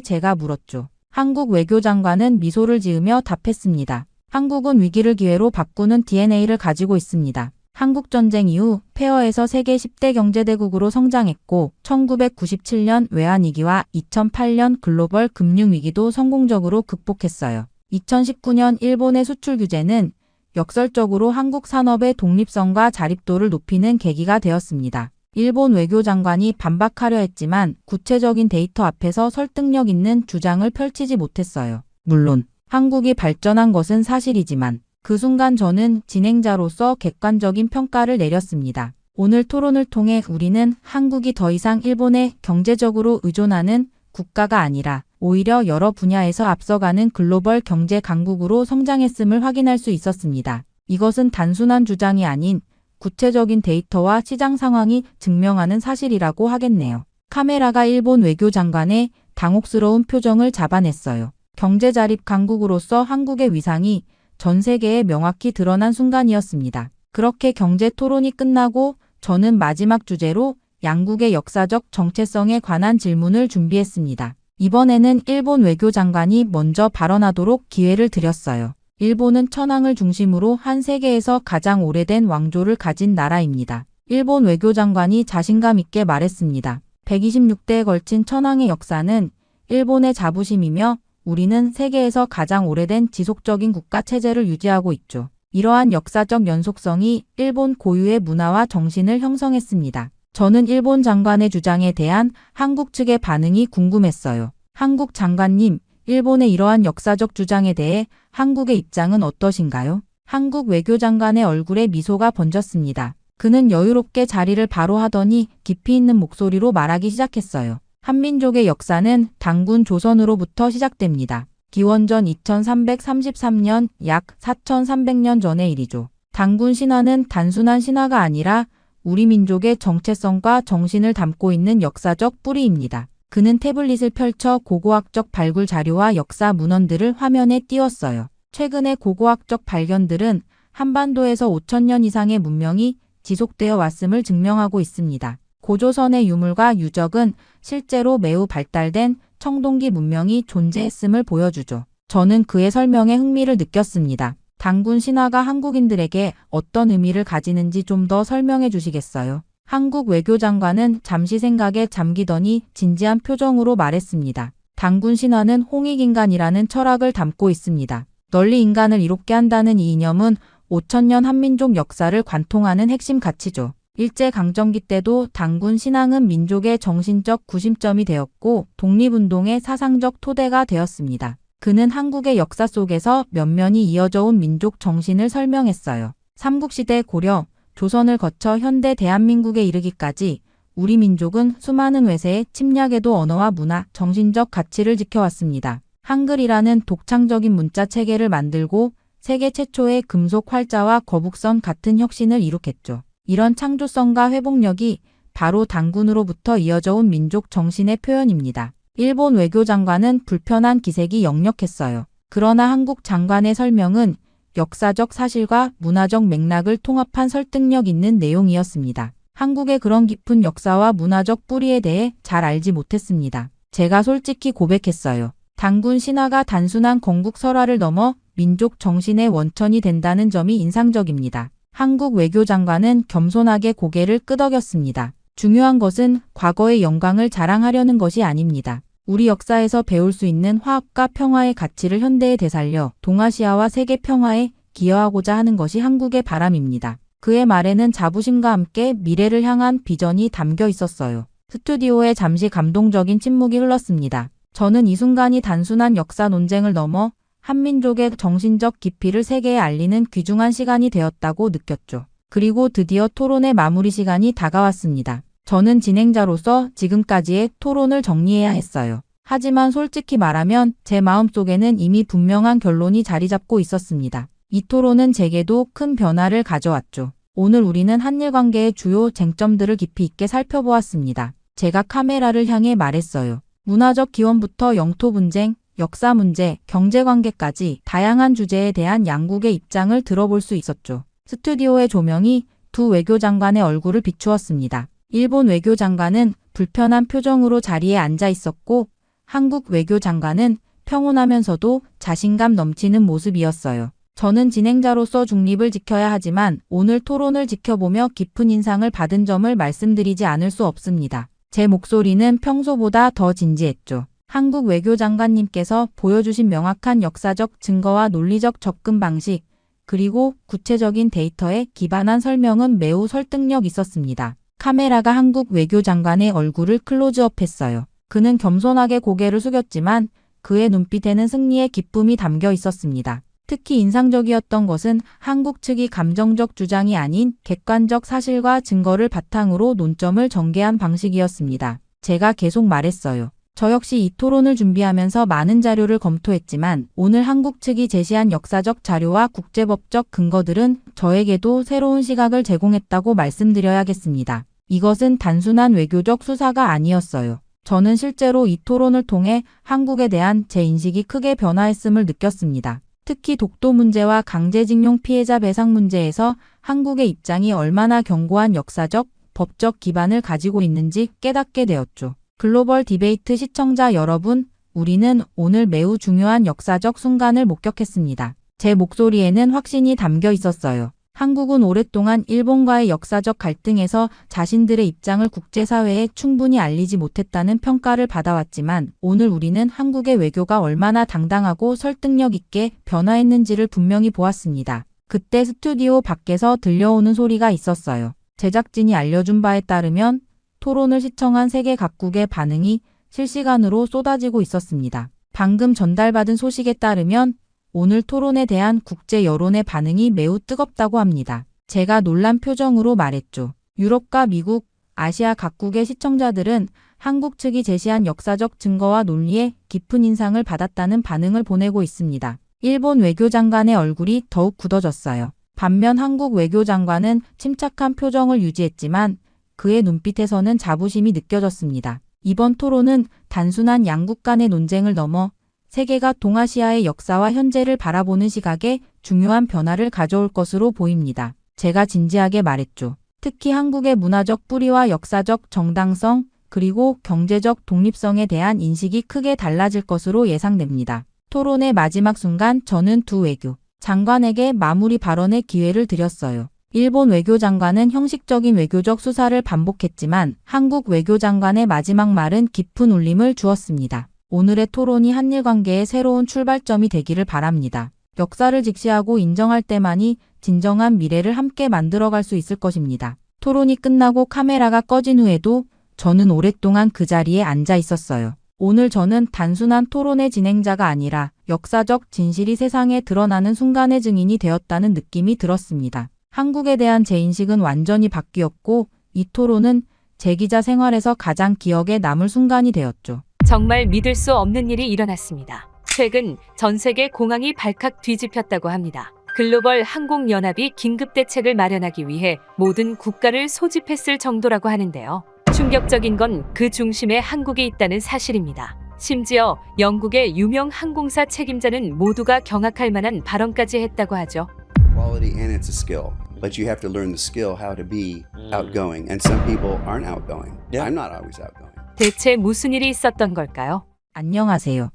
제가 물었죠. 한국 외교장관은 미소를 지으며 답했습니다. 한국은 위기를 기회로 바꾸는 DNA를 가지고 있습니다. 한국전쟁 이후 폐허에서 세계 10대 경제대국으로 성장했고 1997년 외환위기와 2008년 글로벌 금융위기도 성공적으로 극복했어요. 2019년 일본의 수출 규제는 역설적으로 한국 산업의 독립성과 자립도를 높이는 계기가 되었습니다. 일본 외교장관이 반박하려 했지만 구체적인 데이터 앞에서 설득력 있는 주장을 펼치지 못했어요. 물론 한국이 발전한 것은 사실이지만 그 순간 저는 진행자로서 객관적인 평가를 내렸습니다. 오늘 토론을 통해 우리는 한국이 더 이상 일본에 경제적으로 의존하는 국가가 아니라 오히려 여러 분야에서 앞서가는 글로벌 경제 강국으로 성장했음을 확인할 수 있었습니다. 이것은 단순한 주장이 아닌 구체적인 데이터와 시장 상황이 증명하는 사실이라고 하겠네요. 카메라가 일본 외교장관의 당혹스러운 표정을 잡아냈어요. 경제 자립 강국으로서 한국의 위상이 전 세계에 명확히 드러난 순간이었습니다. 그렇게 경제 토론이 끝나고 저는 마지막 주제로 양국의 역사적 정체성에 관한 질문을 준비했습니다. 이번에는 일본 외교장관이 먼저 발언하도록 기회를 드렸어요. 일본은 천황을 중심으로 한 세계에서 가장 오래된 왕조를 가진 나라입니다. 일본 외교장관이 자신감 있게 말했습니다. 126대에 걸친 천황의 역사는 일본의 자부심이며 우리는 세계에서 가장 오래된 지속적인 국가 체제를 유지하고 있죠. 이러한 역사적 연속성이 일본 고유의 문화와 정신을 형성했습니다. 저는 일본 장관의 주장에 대한 한국 측의 반응이 궁금했어요. 한국 장관님, 일본의 이러한 역사적 주장에 대해 한국의 입장은 어떠신가요? 한국 외교장관의 얼굴에 미소가 번졌습니다. 그는 여유롭게 자리를 바로 하더니 깊이 있는 목소리로 말하기 시작했어요. 한민족의 역사는 단군 조선으로부터 시작됩니다. 기원전 2333년 약 4300년 전의 일이죠. 단군 신화는 단순한 신화가 아니라 우리 민족의 정체성과 정신을 담고 있는 역사적 뿌리입니다. 그는 태블릿을 펼쳐 고고학적 발굴 자료와 역사 문헌들을 화면에 띄웠어요. 최근의 고고학적 발견들은 한반도에서 5000년 이상의 문명이 지속되어 왔음을 증명하고 있습니다. 고조선의 유물과 유적은 실제로 매우 발달된 청동기 문명이 존재했음을 보여주죠. 저는 그의 설명에 흥미를 느꼈습니다. 단군 신화가 한국인들에게 어떤 의미를 가지는지 좀 더 설명해 주시겠어요? 한국 외교장관은 잠시 생각에 잠기더니 진지한 표정으로 말했습니다. 단군 신화는 홍익인간이라는 철학을 담고 있습니다. 널리 인간을 이롭게 한다는 이 이념은 5000년 한민족 역사를 관통하는 핵심 가치죠. 일제강점기 때도 단군 신앙은 민족의 정신적 구심점이 되었고 독립운동의 사상적 토대가 되었습니다. 그는 한국의 역사 속에서 면면이 이어져 온 민족 정신을 설명했어요. 삼국시대 고려, 조선을 거쳐 현대 대한민국에 이르기까지 우리 민족은 수많은 외세의 침략에도 언어와 문화, 정신적 가치를 지켜왔습니다. 한글이라는 독창적인 문자 체계를 만들고 세계 최초의 금속 활자와 거북선 같은 혁신을 이룩했죠. 이런 창조성과 회복력이 바로 단군으로부터 이어져 온 민족 정신의 표현입니다. 일본 외교장관은 불편한 기색이 역력했어요. 그러나 한국 장관의 설명은 역사적 사실과 문화적 맥락을 통합한 설득력 있는 내용이었습니다. 한국의 그런 깊은 역사와 문화적 뿌리에 대해 잘 알지 못했습니다. 제가 솔직히 고백했어요. 단군 신화가 단순한 건국 설화를 넘어 민족 정신의 원천이 된다는 점이 인상적입니다. 한국 외교장관은 겸손하게 고개를 끄덕였습니다. 중요한 것은 과거의 영광을 자랑하려는 것이 아닙니다. 우리 역사에서 배울 수 있는 화합과 평화의 가치를 현대에 되살려 동아시아와 세계 평화에 기여하고자 하는 것이 한국의 바람입니다. 그의 말에는 자부심과 함께 미래를 향한 비전이 담겨 있었어요. 스튜디오에 잠시 감동적인 침묵이 흘렀습니다. 저는 이 순간이 단순한 역사 논쟁을 넘어 한민족의 정신적 깊이를 세계에 알리는 귀중한 시간이 되었다고 느꼈죠. 그리고 드디어 토론의 마무리 시간이 다가왔습니다. 저는 진행자로서 지금까지의 토론을 정리해야 했어요. 하지만 솔직히 말하면 제 마음속에는 이미 분명한 결론이 자리 잡고 있었습니다. 이 토론은 제게도 큰 변화를 가져왔죠. 오늘 우리는 한일 관계의 주요 쟁점들을 깊이 있게 살펴보았습니다. 제가 카메라를 향해 말했어요. 문화적 기원부터 영토 분쟁, 역사 문제, 경제관계까지 다양한 주제에 대한 양국의 입장을 들어볼 수 있었죠. 스튜디오의 조명이 두 외교장관의 얼굴을 비추었습니다. 일본 외교장관은 불편한 표정으로 자리에 앉아 있었고 한국 외교장관은 평온하면서도 자신감 넘치는 모습이었어요. 저는 진행자로서 중립을 지켜야 하지만 오늘 토론을 지켜보며 깊은 인상을 받은 점을 말씀드리지 않을 수 없습니다. 제 목소리는 평소보다 더 진지했죠. 한국 외교장관님께서 보여주신 명확한 역사적 증거와 논리적 접근 방식, 그리고 구체적인 데이터에 기반한 설명은 매우 설득력 있었습니다. 카메라가 한국 외교장관의 얼굴을 클로즈업했어요. 그는 겸손하게 고개를 숙였지만 그의 눈빛에는 승리의 기쁨이 담겨 있었습니다. 특히 인상적이었던 것은 한국 측이 감정적 주장이 아닌 객관적 사실과 증거를 바탕으로 논점을 전개한 방식이었습니다. 제가 계속 말했어요. 저 역시 이 토론을 준비하면서 많은 자료를 검토했지만 오늘 한국 측이 제시한 역사적 자료와 국제법적 근거들은 저에게도 새로운 시각을 제공했다고 말씀드려야겠습니다. 이것은 단순한 외교적 수사가 아니었어요. 저는 실제로 이 토론을 통해 한국에 대한 제 인식이 크게 변화했음을 느꼈습니다. 특히 독도 문제와 강제징용 피해자 배상 문제에서 한국의 입장이 얼마나 견고한 역사적, 법적 기반을 가지고 있는지 깨닫게 되었죠. 글로벌 디베이트 시청자 여러분, 우리는 오늘 매우 중요한 역사적 순간을 목격했습니다. 제 목소리에는 확신이 담겨 있었어요. 한국은 오랫동안 일본과의 역사적 갈등에서 자신들의 입장을 국제사회에 충분히 알리지 못했다는 평가를 받아왔지만 오늘 우리는 한국의 외교가 얼마나 당당하고 설득력 있게 변화했는지를 분명히 보았습니다. 그때 스튜디오 밖에서 들려오는 소리가 있었어요. 제작진이 알려준 바에 따르면 토론을 시청한 세계 각국의 반응이 실시간으로 쏟아지고 있었습니다. 방금 전달받은 소식에 따르면 오늘 토론에 대한 국제 여론의 반응이 매우 뜨겁다고 합니다. 제가 놀란 표정으로 말했죠. 유럽과 미국, 아시아 각국의 시청자들은 한국 측이 제시한 역사적 증거와 논리에 깊은 인상을 받았다는 반응을 보내고 있습니다. 일본 외교장관의 얼굴이 더욱 굳어졌어요. 반면 한국 외교장관은 침착한 표정을 유지했지만 그의 눈빛에서는 자부심이 느껴졌습니다. 이번 토론은 단순한 양국 간의 논쟁을 넘어 세계가 동아시아의 역사와 현재를 바라보는 시각에 중요한 변화를 가져올 것으로 보입니다. 제가 진지하게 말했죠. 특히 한국의 문화적 뿌리와 역사적 정당성 그리고 경제적 독립성에 대한 인식이 크게 달라질 것으로 예상됩니다. 토론의 마지막 순간 저는 두 외교 장관에게 마무리 발언의 기회를 드렸어요. 일본 외교장관은 형식적인 외교적 수사를 반복했지만 한국 외교장관의 마지막 말은 깊은 울림을 주었습니다. 오늘의 토론이 한일 관계의 새로운 출발점이 되기를 바랍니다. 역사를 직시하고 인정할 때만이 진정한 미래를 함께 만들어갈 수 있을 것입니다. 토론이 끝나고 카메라가 꺼진 후에도 저는 오랫동안 그 자리에 앉아 있었어요. 오늘 저는 단순한 토론의 진행자가 아니라 역사적 진실이 세상에 드러나는 순간의 증인이 되었다는 느낌이 들었습니다. 한국에 대한 제 인식은 완전히 바뀌었고 이 토론은 제 기자 생활에서 가장 기억에 남을 순간이 되었죠. 정말 믿을 수 없는 일이 일어났습니다. 최근 전 세계 공항이 발칵 뒤집혔다고 합니다. 글로벌 항공연합이 긴급대책을 마련하기 위해 모든 국가를 소집했을 정도라고 하는데요. 충격적인 건 그 중심에 한국이 있다는 사실입니다. 심지어 영국의 유명 항공사 책임자는 모두가 경악할 만한 발언까지 했다고 하죠. Quality and it's a skill, but you have to learn the skill how to be outgoing, and some people aren't outgoing. I'm not always outgoing. 대체 무슨 일이 있었던 걸까요? 안녕하세요.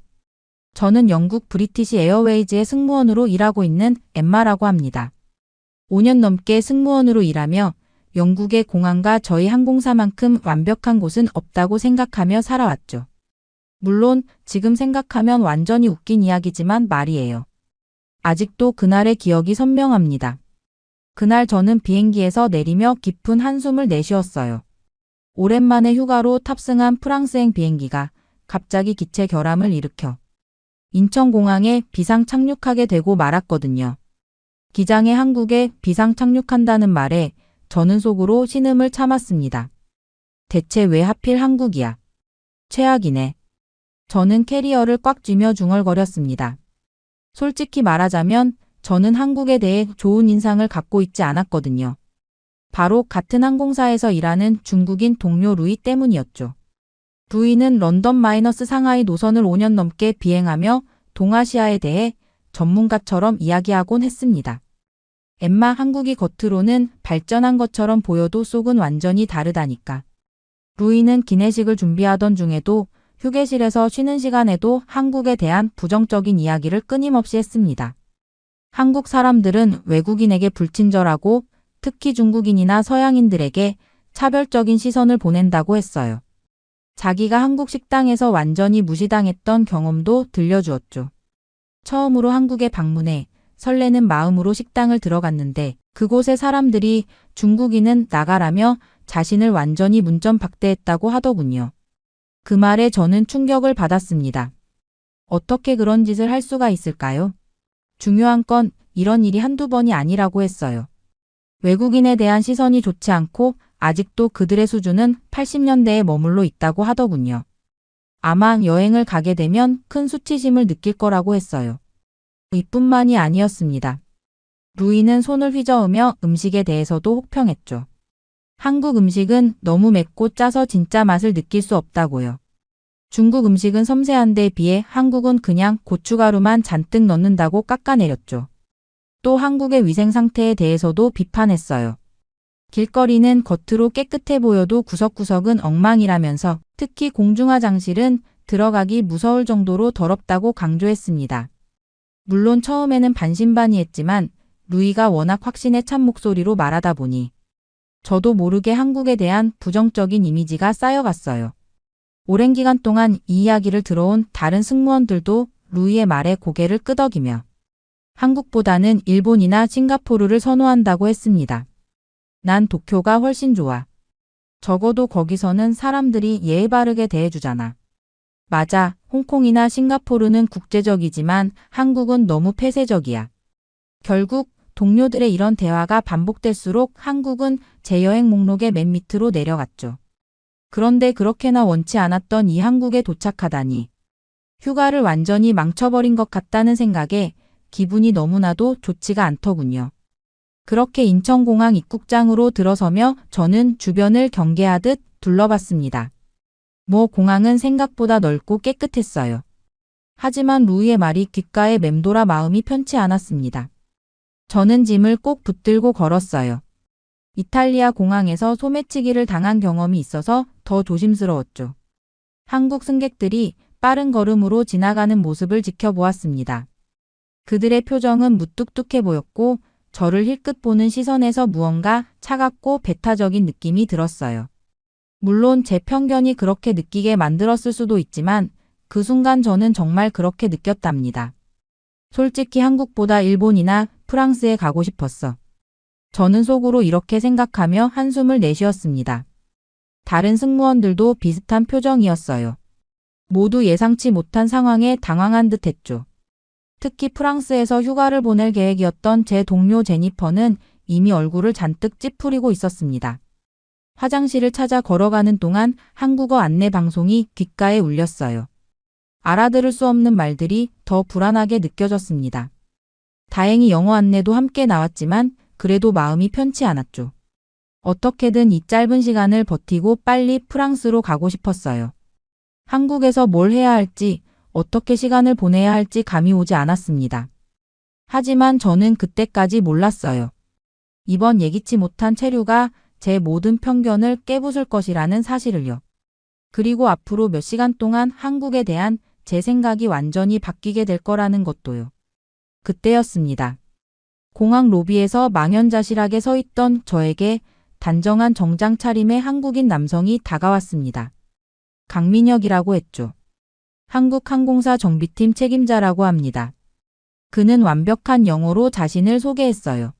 저는 영국 브리티시 에어웨이즈의 승무원으로 일하고 있는 엠마라고 합니다. 5년 넘게 승무원으로 일하며 영국의 공항과 저희 항공사만큼 완벽한 곳은 없다고 생각하며 살아왔죠. 물론 지금 생각하면 완전히 웃긴 이야기지만 말이에요. 아직도 그날의 기억이 선명합니다. 그날 저는 비행기에서 내리며 깊은 한숨을 내쉬었어요. 오랜만에 휴가로 탑승한 프랑스행 비행기가 갑자기 기체 결함을 일으켜 인천공항에 비상 착륙하게 되고 말았거든요. 기장의 한국에 비상 착륙한다는 말에 저는 속으로 신음을 참았습니다. 대체 왜 하필 한국이야? 최악이네. 저는 캐리어를 꽉 쥐며 중얼거렸습니다. 솔직히 말하자면 저는 한국에 대해 좋은 인상을 갖고 있지 않았거든요. 바로 같은 항공사에서 일하는 중국인 동료 루이 때문이었죠. 루이는 런던-상하이 노선을 5년 넘게 비행하며 동아시아에 대해 전문가처럼 이야기하곤 했습니다. 엠마, 한국이 겉으로는 발전한 것처럼 보여도 속은 완전히 다르다니까. 루이는 기내식을 준비하던 중에도 휴게실에서 쉬는 시간에도 한국에 대한 부정적인 이야기를 끊임없이 했습니다. 한국 사람들은 외국인에게 불친절하고 특히 중국인이나 서양인들에게 차별적인 시선을 보낸다고 했어요. 자기가 한국 식당에서 완전히 무시당했던 경험도 들려주었죠. 처음으로 한국에 방문해 설레는 마음으로 식당을 들어갔는데 그곳의 사람들이 중국인은 나가라며 자신을 완전히 문전박대했다고 하더군요. 그 말에 저는 충격을 받았습니다. 어떻게 그런 짓을 할 수가 있을까요? 중요한 건 이런 일이 한두 번이 아니라고 했어요. 외국인에 대한 시선이 좋지 않고 아직도 그들의 수준은 80년대에 머물러 있다고 하더군요. 아마 여행을 가게 되면 큰 수치심을 느낄 거라고 했어요. 이뿐만이 아니었습니다. 루이는 손을 휘저으며 음식에 대해서도 혹평했죠. 한국 음식은 너무 맵고 짜서 진짜 맛을 느낄 수 없다고요. 중국 음식은 섬세한데 비해 한국은 그냥 고춧가루만 잔뜩 넣는다고 깎아내렸죠. 또 한국의 위생 상태에 대해서도 비판했어요. 길거리는 겉으로 깨끗해 보여도 구석구석은 엉망이라면서 특히 공중화장실은 들어가기 무서울 정도로 더럽다고 강조했습니다. 물론 처음에는 반신반의했지만 루이가 워낙 확신에 찬 목소리로 말하다 보니 저도 모르게 한국에 대한 부정적인 이미지가 쌓여갔어요. 오랜 기간 동안 이 이야기를 들어온 다른 승무원들도 루이의 말에 고개를 끄덕이며 한국보다는 일본이나 싱가포르를 선호한다고 했습니다. 난 도쿄가 훨씬 좋아. 적어도 거기서는 사람들이 예의 바르게 대해주잖아. 맞아, 홍콩이나 싱가포르는 국제적이지만 한국은 너무 폐쇄적이야. 결국 동료들의 이런 대화가 반복될수록 한국은 제 여행 목록의 맨 밑으로 내려갔죠. 그런데 그렇게나 원치 않았던 이 한국에 도착하다니. 휴가를 완전히 망쳐버린 것 같다는 생각에 기분이 너무나도 좋지가 않더군요. 그렇게 인천공항 입국장으로 들어서며 저는 주변을 경계하듯 둘러봤습니다. 공항은 생각보다 넓고 깨끗했어요. 하지만 루이의 말이 귓가에 맴돌아 마음이 편치 않았습니다. 저는 짐을 꼭 붙들고 걸었어요. 이탈리아 공항에서 소매치기를 당한 경험이 있어서 더 조심스러웠죠. 한국 승객들이 빠른 걸음으로 지나가는 모습을 지켜보았습니다. 그들의 표정은 무뚝뚝해 보였고 저를 힐끗 보는 시선에서 무언가 차갑고 배타적인 느낌이 들었어요. 물론 제 편견이 그렇게 느끼게 만들었을 수도 있지만 그 순간 저는 정말 그렇게 느꼈답니다. 솔직히 한국보다 일본이나 프랑스에 가고 싶었어. 저는 속으로 이렇게 생각하며 한숨을 내쉬었습니다. 다른 승무원들도 비슷한 표정이었어요. 모두 예상치 못한 상황에 당황한 듯 했죠. 특히 프랑스에서 휴가를 보낼 계획이었던 제 동료 제니퍼는 이미 얼굴을 잔뜩 찌푸리고 있었습니다. 화장실을 찾아 걸어가는 동안 한국어 안내 방송이 귓가에 울렸어요. 알아들을 수 없는 말들이 더 불안하게 느껴졌습니다. 다행히 영어 안내도 함께 나왔지만 그래도 마음이 편치 않았죠. 어떻게든 이 짧은 시간을 버티고 빨리 프랑스로 가고 싶었어요. 한국에서 뭘 해야 할지, 어떻게 시간을 보내야 할지 감이 오지 않았습니다. 하지만 저는 그때까지 몰랐어요. 이번 예기치 못한 체류가 제 모든 편견을 깨부술 것이라는 사실을요. 그리고 앞으로 몇 시간 동안 한국에 대한 제 생각이 완전히 바뀌게 될 거라는 것도요. 그때였습니다. 공항 로비에서 망연자실하게 서 있던 저에게 단정한 정장 차림의 한국인 남성이 다가왔습니다. 강민혁이라고 했죠. 한국항공사 정비팀 책임자라고 합니다. 그는 완벽한 영어로 자신을 소개했어요.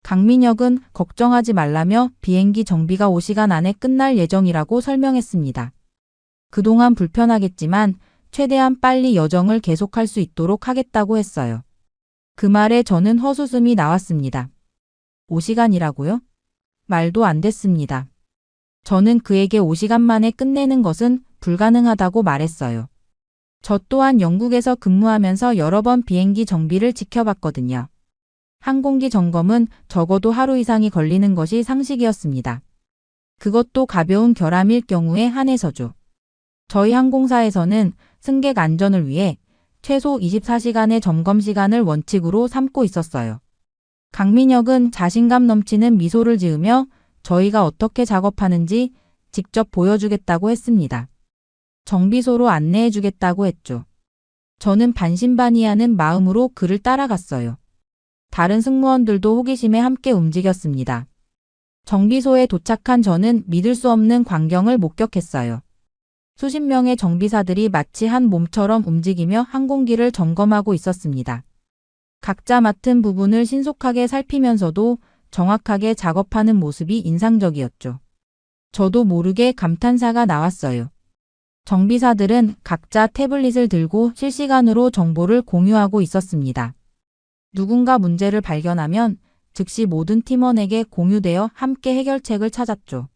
강민혁은 걱정하지 말라며 비행기 정비가 5시간 안에 끝날 예정이라고 설명했습니다. 그동안 불편하겠지만 최대한 빨리 여정을 계속할 수 있도록 하겠다고 했어요. 그 말에 저는 헛웃음이 나왔습니다. 5시간이라고요? 말도 안 됐습니다. 저는 그에게 5시간 만에 끝내는 것은 불가능하다고 말했어요. 저 또한 영국에서 근무하면서 여러 번 비행기 정비를 지켜봤거든요. 항공기 점검은 적어도 하루 이상이 걸리는 것이 상식이었습니다. 그것도 가벼운 결함일 경우에 한해서죠. 저희 항공사에서는 승객 안전을 위해 최소 24시간의 점검 시간을 원칙으로 삼고 있었어요. 강민혁은 자신감 넘치는 미소를 지으며 저희가 어떻게 작업하는지 직접 보여주겠다고 했습니다. 정비소로 안내해주겠다고 했죠. 저는 반신반의하는 마음으로 그를 따라갔어요. 다른 승무원들도 호기심에 함께 움직였습니다. 정비소에 도착한 저는 믿을 수 없는 광경을 목격했어요. 수십 명의 정비사들이 마치 한 몸처럼 움직이며 항공기를 점검하고 있었습니다. 각자 맡은 부분을 신속하게 살피면서도 정확하게 작업하는 모습이 인상적이었죠. 저도 모르게 감탄사가 나왔어요. 정비사들은 각자 태블릿을 들고 실시간으로 정보를 공유하고 있었습니다. 누군가 문제를 발견하면 즉시 모든 팀원에게 공유되어 함께 해결책을 찾았죠.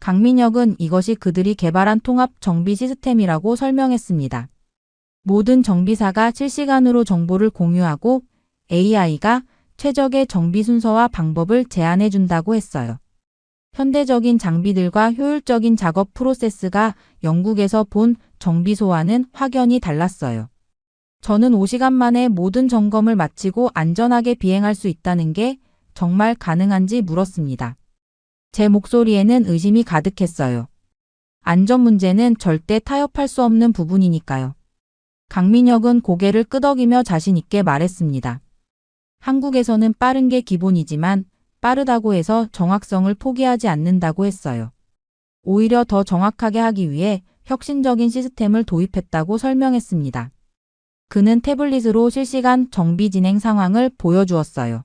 강민혁은 이것이 그들이 개발한 통합 정비 시스템이라고 설명했습니다. 모든 정비사가 실시간으로 정보를 공유하고 AI가 최적의 정비 순서와 방법을 제안해 준다고 했어요. 현대적인 장비들과 효율적인 작업 프로세스가 영국에서 본 정비소와는 확연히 달랐어요. 저는 5시간 만에 모든 점검을 마치고 안전하게 비행할 수 있다는 게 정말 가능한지 물었습니다. 제 목소리에는 의심이 가득했어요. 안전 문제는 절대 타협할 수 없는 부분이니까요. 강민혁은 고개를 끄덕이며 자신 있게 말했습니다. 한국에서는 빠른 게 기본이지만 빠르다고 해서 정확성을 포기하지 않는다고 했어요. 오히려 더 정확하게 하기 위해 혁신적인 시스템을 도입했다고 설명했습니다. 그는 태블릿으로 실시간 정비 진행 상황을 보여주었어요.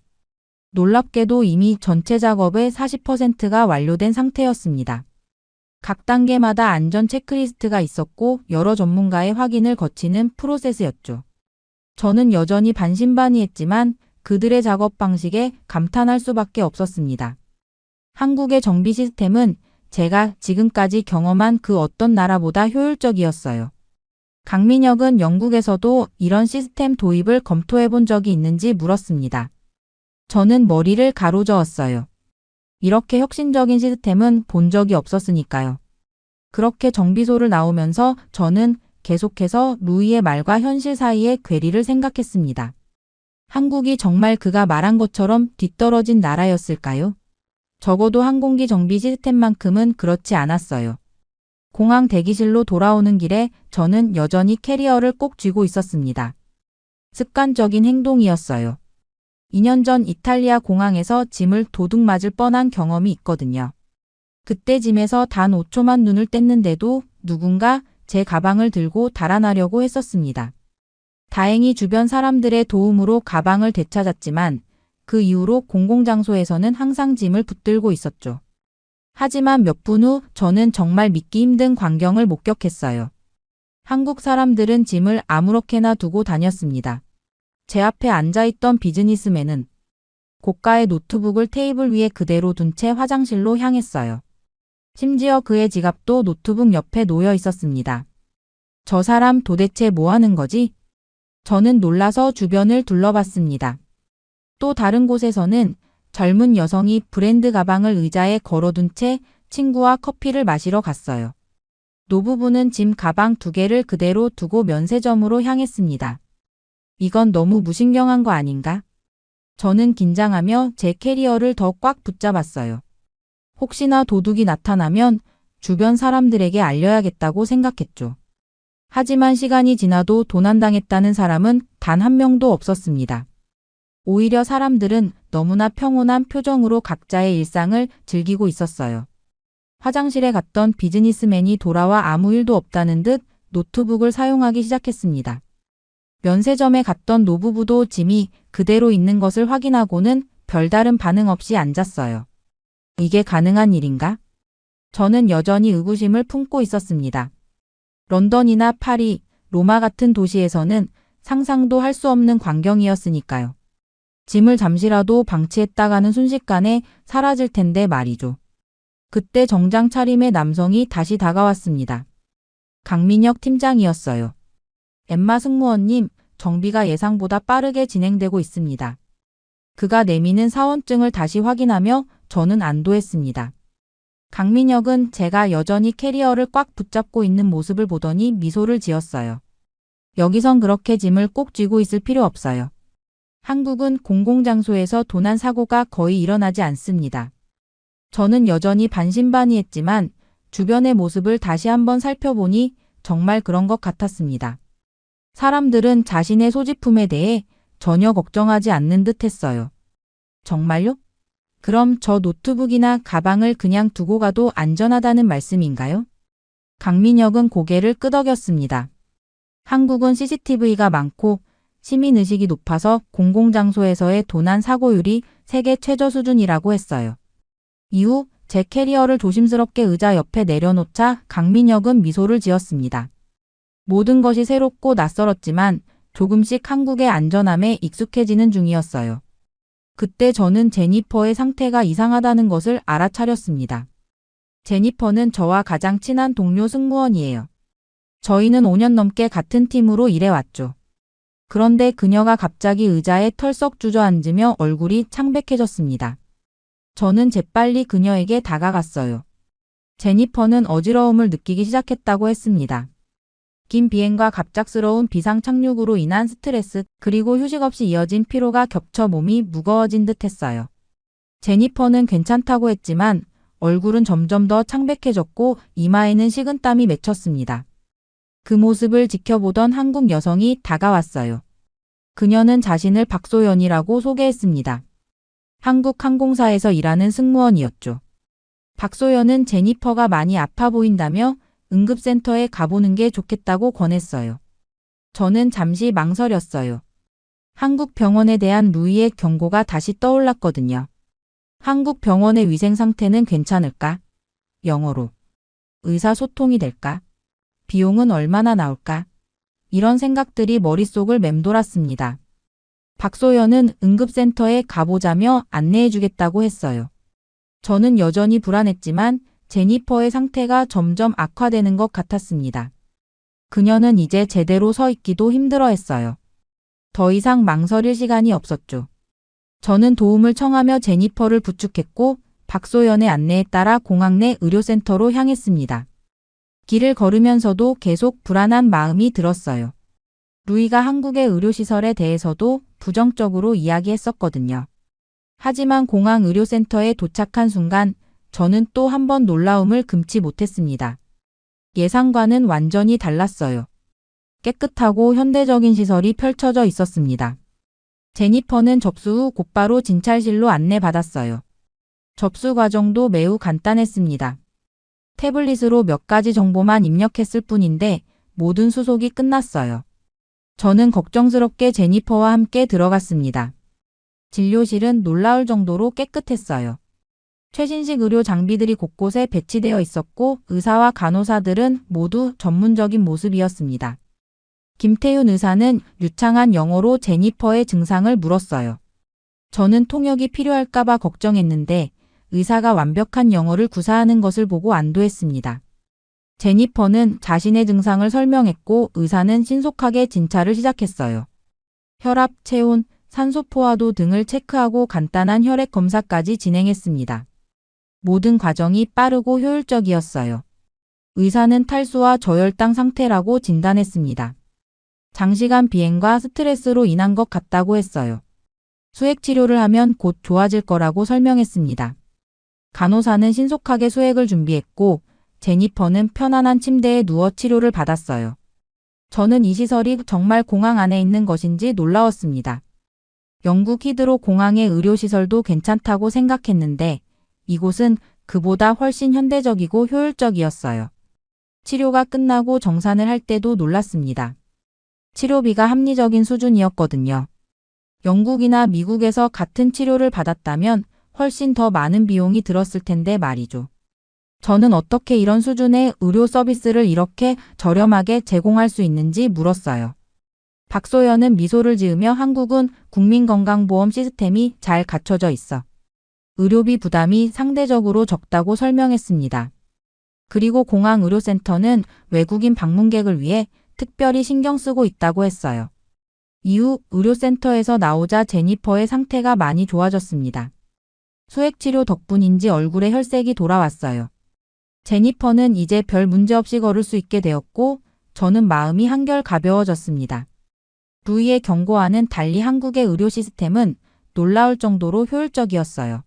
놀랍게도 이미 전체 작업의 40%가 완료된 상태였습니다. 각 단계마다 안전 체크리스트가 있었고 여러 전문가의 확인을 거치는 프로세스였죠. 저는 여전히 반신반의했지만 그들의 작업 방식에 감탄할 수밖에 없었습니다. 한국의 정비 시스템은 제가 지금까지 경험한 그 어떤 나라보다 효율적이었어요. 강민혁은 영국에서도 이런 시스템 도입을 검토해 본 적이 있는지 물었습니다. 저는 머리를 가로저었어요. 이렇게 혁신적인 시스템은 본 적이 없었으니까요. 그렇게 정비소를 나오면서 저는 계속해서 루이의 말과 현실 사이의 괴리를 생각했습니다. 한국이 정말 그가 말한 것처럼 뒤떨어진 나라였을까요? 적어도 항공기 정비 시스템만큼은 그렇지 않았어요. 공항 대기실로 돌아오는 길에 저는 여전히 캐리어를 꼭 쥐고 있었습니다. 습관적인 행동이었어요. 2년 전 이탈리아 공항에서 짐을 도둑 맞을 뻔한 경험이 있거든요. 그때 짐에서 단 5초만 눈을 뗐는데도 누군가 제 가방을 들고 달아나려고 했었습니다. 다행히 주변 사람들의 도움으로 가방을 되찾았지만 그 이후로 공공장소에서는 항상 짐을 붙들고 있었죠. 하지만 몇 분 후 저는 정말 믿기 힘든 광경을 목격했어요. 한국 사람들은 짐을 아무렇게나 두고 다녔습니다. 제 앞에 앉아있던 비즈니스맨은 고가의 노트북을 테이블 위에 그대로 둔 채 화장실로 향했어요. 심지어 그의 지갑도 노트북 옆에 놓여 있었습니다. 저 사람 도대체 뭐 하는 거지? 저는 놀라서 주변을 둘러봤습니다. 또 다른 곳에서는 젊은 여성이 브랜드 가방을 의자에 걸어둔 채 친구와 커피를 마시러 갔어요. 노부부는 짐 가방 2개를 그대로 두고 면세점으로 향했습니다. 이건 너무 무신경한 거 아닌가? 저는 긴장하며 제 캐리어를 더 꽉 붙잡았어요. 혹시나 도둑이 나타나면 주변 사람들에게 알려야겠다고 생각했죠. 하지만 시간이 지나도 도난당했다는 사람은 단 한 명도 없었습니다. 오히려 사람들은 너무나 평온한 표정으로 각자의 일상을 즐기고 있었어요. 화장실에 갔던 비즈니스맨이 돌아와 아무 일도 없다는 듯 노트북을 사용하기 시작했습니다. 면세점에 갔던 노부부도 짐이 그대로 있는 것을 확인하고는 별다른 반응 없이 앉았어요. 이게 가능한 일인가? 저는 여전히 의구심을 품고 있었습니다. 런던이나 파리, 로마 같은 도시에서는 상상도 할 수 없는 광경이었으니까요. 짐을 잠시라도 방치했다가는 순식간에 사라질 텐데 말이죠. 그때 정장 차림의 남성이 다시 다가왔습니다. 강민혁 팀장이었어요. 엠마 승무원님, 정비가 예상보다 빠르게 진행되고 있습니다. 그가 내미는 사원증을 다시 확인하며 저는 안도했습니다. 강민혁은 제가 여전히 캐리어를 꽉 붙잡고 있는 모습을 보더니 미소를 지었어요. 여기선 그렇게 짐을 꼭 쥐고 있을 필요 없어요. 한국은 공공장소에서 도난 사고가 거의 일어나지 않습니다. 저는 여전히 반신반의했지만 주변의 모습을 다시 한번 살펴보니 정말 그런 것 같았습니다. 사람들은 자신의 소지품에 대해 전혀 걱정하지 않는 듯 했어요. 정말요? 그럼 저 노트북이나 가방을 그냥 두고 가도 안전하다는 말씀인가요? 강민혁은 고개를 끄덕였습니다. 한국은 CCTV가 많고 시민의식이 높아서 공공장소에서의 도난 사고율이 세계 최저 수준이라고 했어요. 이후 제 캐리어를 조심스럽게 의자 옆에 내려놓자 강민혁은 미소를 지었습니다. 모든 것이 새롭고 낯설었지만 조금씩 한국의 안전함에 익숙해지는 중이었어요. 그때 저는 제니퍼의 상태가 이상하다는 것을 알아차렸습니다. 제니퍼는 저와 가장 친한 동료 승무원이에요. 저희는 5년 넘게 같은 팀으로 일해왔죠. 그런데 그녀가 갑자기 의자에 털썩 주저앉으며 얼굴이 창백해졌습니다. 저는 재빨리 그녀에게 다가갔어요. 제니퍼는 어지러움을 느끼기 시작했다고 했습니다. 긴 비행과 갑작스러운 비상 착륙으로 인한 스트레스 그리고 휴식 없이 이어진 피로가 겹쳐 몸이 무거워진 듯 했어요. 제니퍼는 괜찮다고 했지만 얼굴은 점점 더 창백해졌고 이마에는 식은땀이 맺혔습니다. 그 모습을 지켜보던 한국 여성이 다가왔어요. 그녀는 자신을 박소연이라고 소개했습니다. 한국 항공사에서 일하는 승무원이었죠. 박소연은 제니퍼가 많이 아파 보인다며 응급센터에 가보는 게 좋겠다고 권했어요. 저는 잠시 망설였어요. 한국 병원에 대한 루이의 경고가 다시 떠올랐거든요. 한국 병원의 위생 상태는 괜찮을까? 영어로. 의사소통이 될까? 비용은 얼마나 나올까? 이런 생각들이 머릿속을 맴돌았습니다. 박소연은 응급센터에 가보자며 안내해주겠다고 했어요. 저는 여전히 불안했지만 제니퍼의 상태가 점점 악화되는 것 같았습니다. 그녀는 이제 제대로 서 있기도 힘들어했어요. 더 이상 망설일 시간이 없었죠. 저는 도움을 청하며 제니퍼를 부축했고 박소연의 안내에 따라 공항 내 의료센터로 향했습니다. 길을 걸으면서도 계속 불안한 마음이 들었어요. 루이가 한국의 의료시설에 대해서도 부정적으로 이야기했었거든요. 하지만 공항 의료센터에 도착한 순간 저는 또 한 번 놀라움을 금치 못했습니다. 예상과는 완전히 달랐어요. 깨끗하고 현대적인 시설이 펼쳐져 있었습니다. 제니퍼는 접수 후 곧바로 진찰실로 안내받았어요. 접수 과정도 매우 간단했습니다. 태블릿으로 몇 가지 정보만 입력했을 뿐인데 모든 수속이 끝났어요. 저는 걱정스럽게 제니퍼와 함께 들어갔습니다. 진료실은 놀라울 정도로 깨끗했어요. 최신식 의료 장비들이 곳곳에 배치되어 있었고 의사와 간호사들은 모두 전문적인 모습이었습니다. 김태윤 의사는 유창한 영어로 제니퍼의 증상을 물었어요. 저는 통역이 필요할까봐 걱정했는데 의사가 완벽한 영어를 구사하는 것을 보고 안도했습니다. 제니퍼는 자신의 증상을 설명했고 의사는 신속하게 진찰을 시작했어요. 혈압, 체온, 산소 포화도 등을 체크하고 간단한 혈액 검사까지 진행했습니다. 모든 과정이 빠르고 효율적이었어요. 의사는 탈수와 저혈당 상태라고 진단했습니다. 장시간 비행과 스트레스로 인한 것 같다고 했어요. 수액 치료를 하면 곧 좋아질 거라고 설명했습니다. 간호사는 신속하게 수액을 준비했고 제니퍼는 편안한 침대에 누워 치료를 받았어요. 저는 이 시설이 정말 공항 안에 있는 것인지 놀라웠습니다. 영국 히드로 공항의 의료시설도 괜찮다고 생각했는데 이곳은 그보다 훨씬 현대적이고 효율적이었어요. 치료가 끝나고 정산을 할 때도 놀랐습니다. 치료비가 합리적인 수준이었거든요. 영국이나 미국에서 같은 치료를 받았다면 훨씬 더 많은 비용이 들었을 텐데 말이죠. 저는 어떻게 이런 수준의 의료 서비스를 이렇게 저렴하게 제공할 수 있는지 물었어요. 박소연은 미소를 지으며 한국은 국민건강보험 시스템이 잘 갖춰져 있어 의료비 부담이 상대적으로 적다고 설명했습니다. 그리고 공항 의료센터는 외국인 방문객을 위해 특별히 신경 쓰고 있다고 했어요. 이후 의료센터에서 나오자 제니퍼의 상태가 많이 좋아졌습니다. 수액치료 덕분인지 얼굴에 혈색이 돌아왔어요. 제니퍼는 이제 별 문제 없이 걸을 수 있게 되었고 저는 마음이 한결 가벼워졌습니다. 루이의 경고와는 달리 한국의 의료 시스템은 놀라울 정도로 효율적이었어요.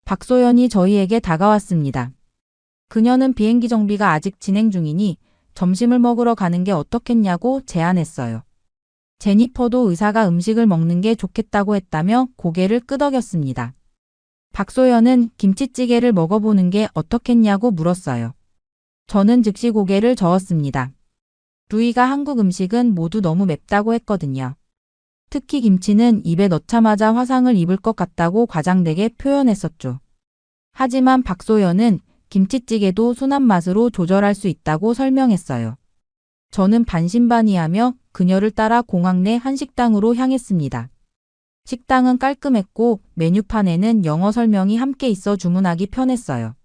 박소연이 저희에게 다가왔습니다. 그녀는 비행기 정비가 아직 진행 중이니 점심을 먹으러 가는 게 어떻겠냐고 제안했어요. 제니퍼도 의사가 음식을 먹는 게 좋겠다고 했다며 고개를 끄덕였습니다. 박소연은 김치찌개를 먹어보는 게 어떻겠냐고 물었어요. 저는 즉시 고개를 저었습니다. 루이가 한국 음식은 모두 너무 맵다고 했거든요. 특히 김치는 입에 넣자마자 화상을 입을 것 같다고 과장되게 표현했었죠. 하지만 박소연은 김치찌개도 순한 맛으로 조절할 수 있다고 설명했어요. 저는 반신반의하며 그녀를 따라 공항 내 한식당으로 향했습니다. 식당은 깔끔했고 메뉴판에는 영어 설명이 함께 있어 주문하기 편했어요.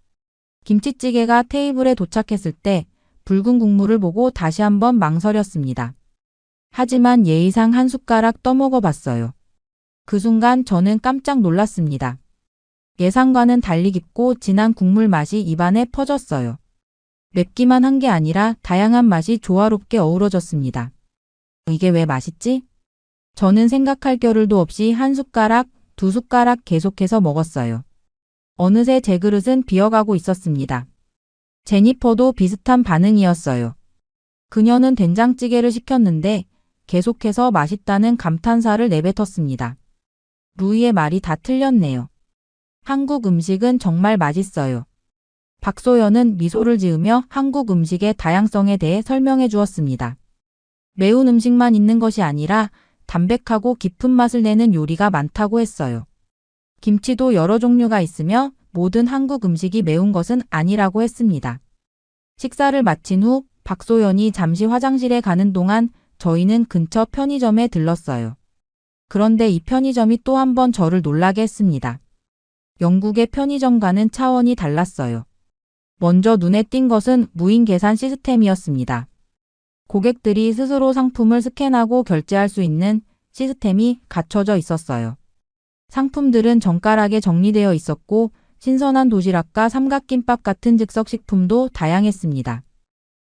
김치찌개가 테이블에 도착했을 때 붉은 국물을 보고 다시 한번 망설였습니다. 하지만 예의상 한 숟가락 떠먹어 봤어요. 그 순간 저는 깜짝 놀랐습니다. 예상과는 달리 깊고 진한 국물 맛이 입안에 퍼졌어요. 맵기만 한 게 아니라 다양한 맛이 조화롭게 어우러졌습니다. 이게 왜 맛있지? 저는 생각할 겨를도 없이 한 숟가락, 두 숟가락 계속해서 먹었어요. 어느새 제 그릇은 비어가고 있었습니다. 제니퍼도 비슷한 반응이었어요. 그녀는 된장찌개를 시켰는데 계속해서 맛있다는 감탄사를 내뱉었습니다. 루이의 말이 다 틀렸네요. 한국 음식은 정말 맛있어요. 박소연은 미소를 지으며 한국 음식의 다양성에 대해 설명해 주었습니다. 매운 음식만 있는 것이 아니라 담백하고 깊은 맛을 내는 요리가 많다고 했어요. 김치도 여러 종류가 있으며 모든 한국 음식이 매운 것은 아니라고 했습니다. 식사를 마친 후 박소연이 잠시 화장실에 가는 동안 저희는 근처 편의점에 들렀어요. 그런데 이 편의점이 또 한 번 저를 놀라게 했습니다. 영국의 편의점과는 차원이 달랐어요. 먼저 눈에 띈 것은 무인 계산 시스템이었습니다. 고객들이 스스로 상품을 스캔하고 결제할 수 있는 시스템이 갖춰져 있었어요. 상품들은 정갈하게 정리되어 있었고 신선한 도시락과 삼각김밥 같은 즉석식품도 다양했습니다.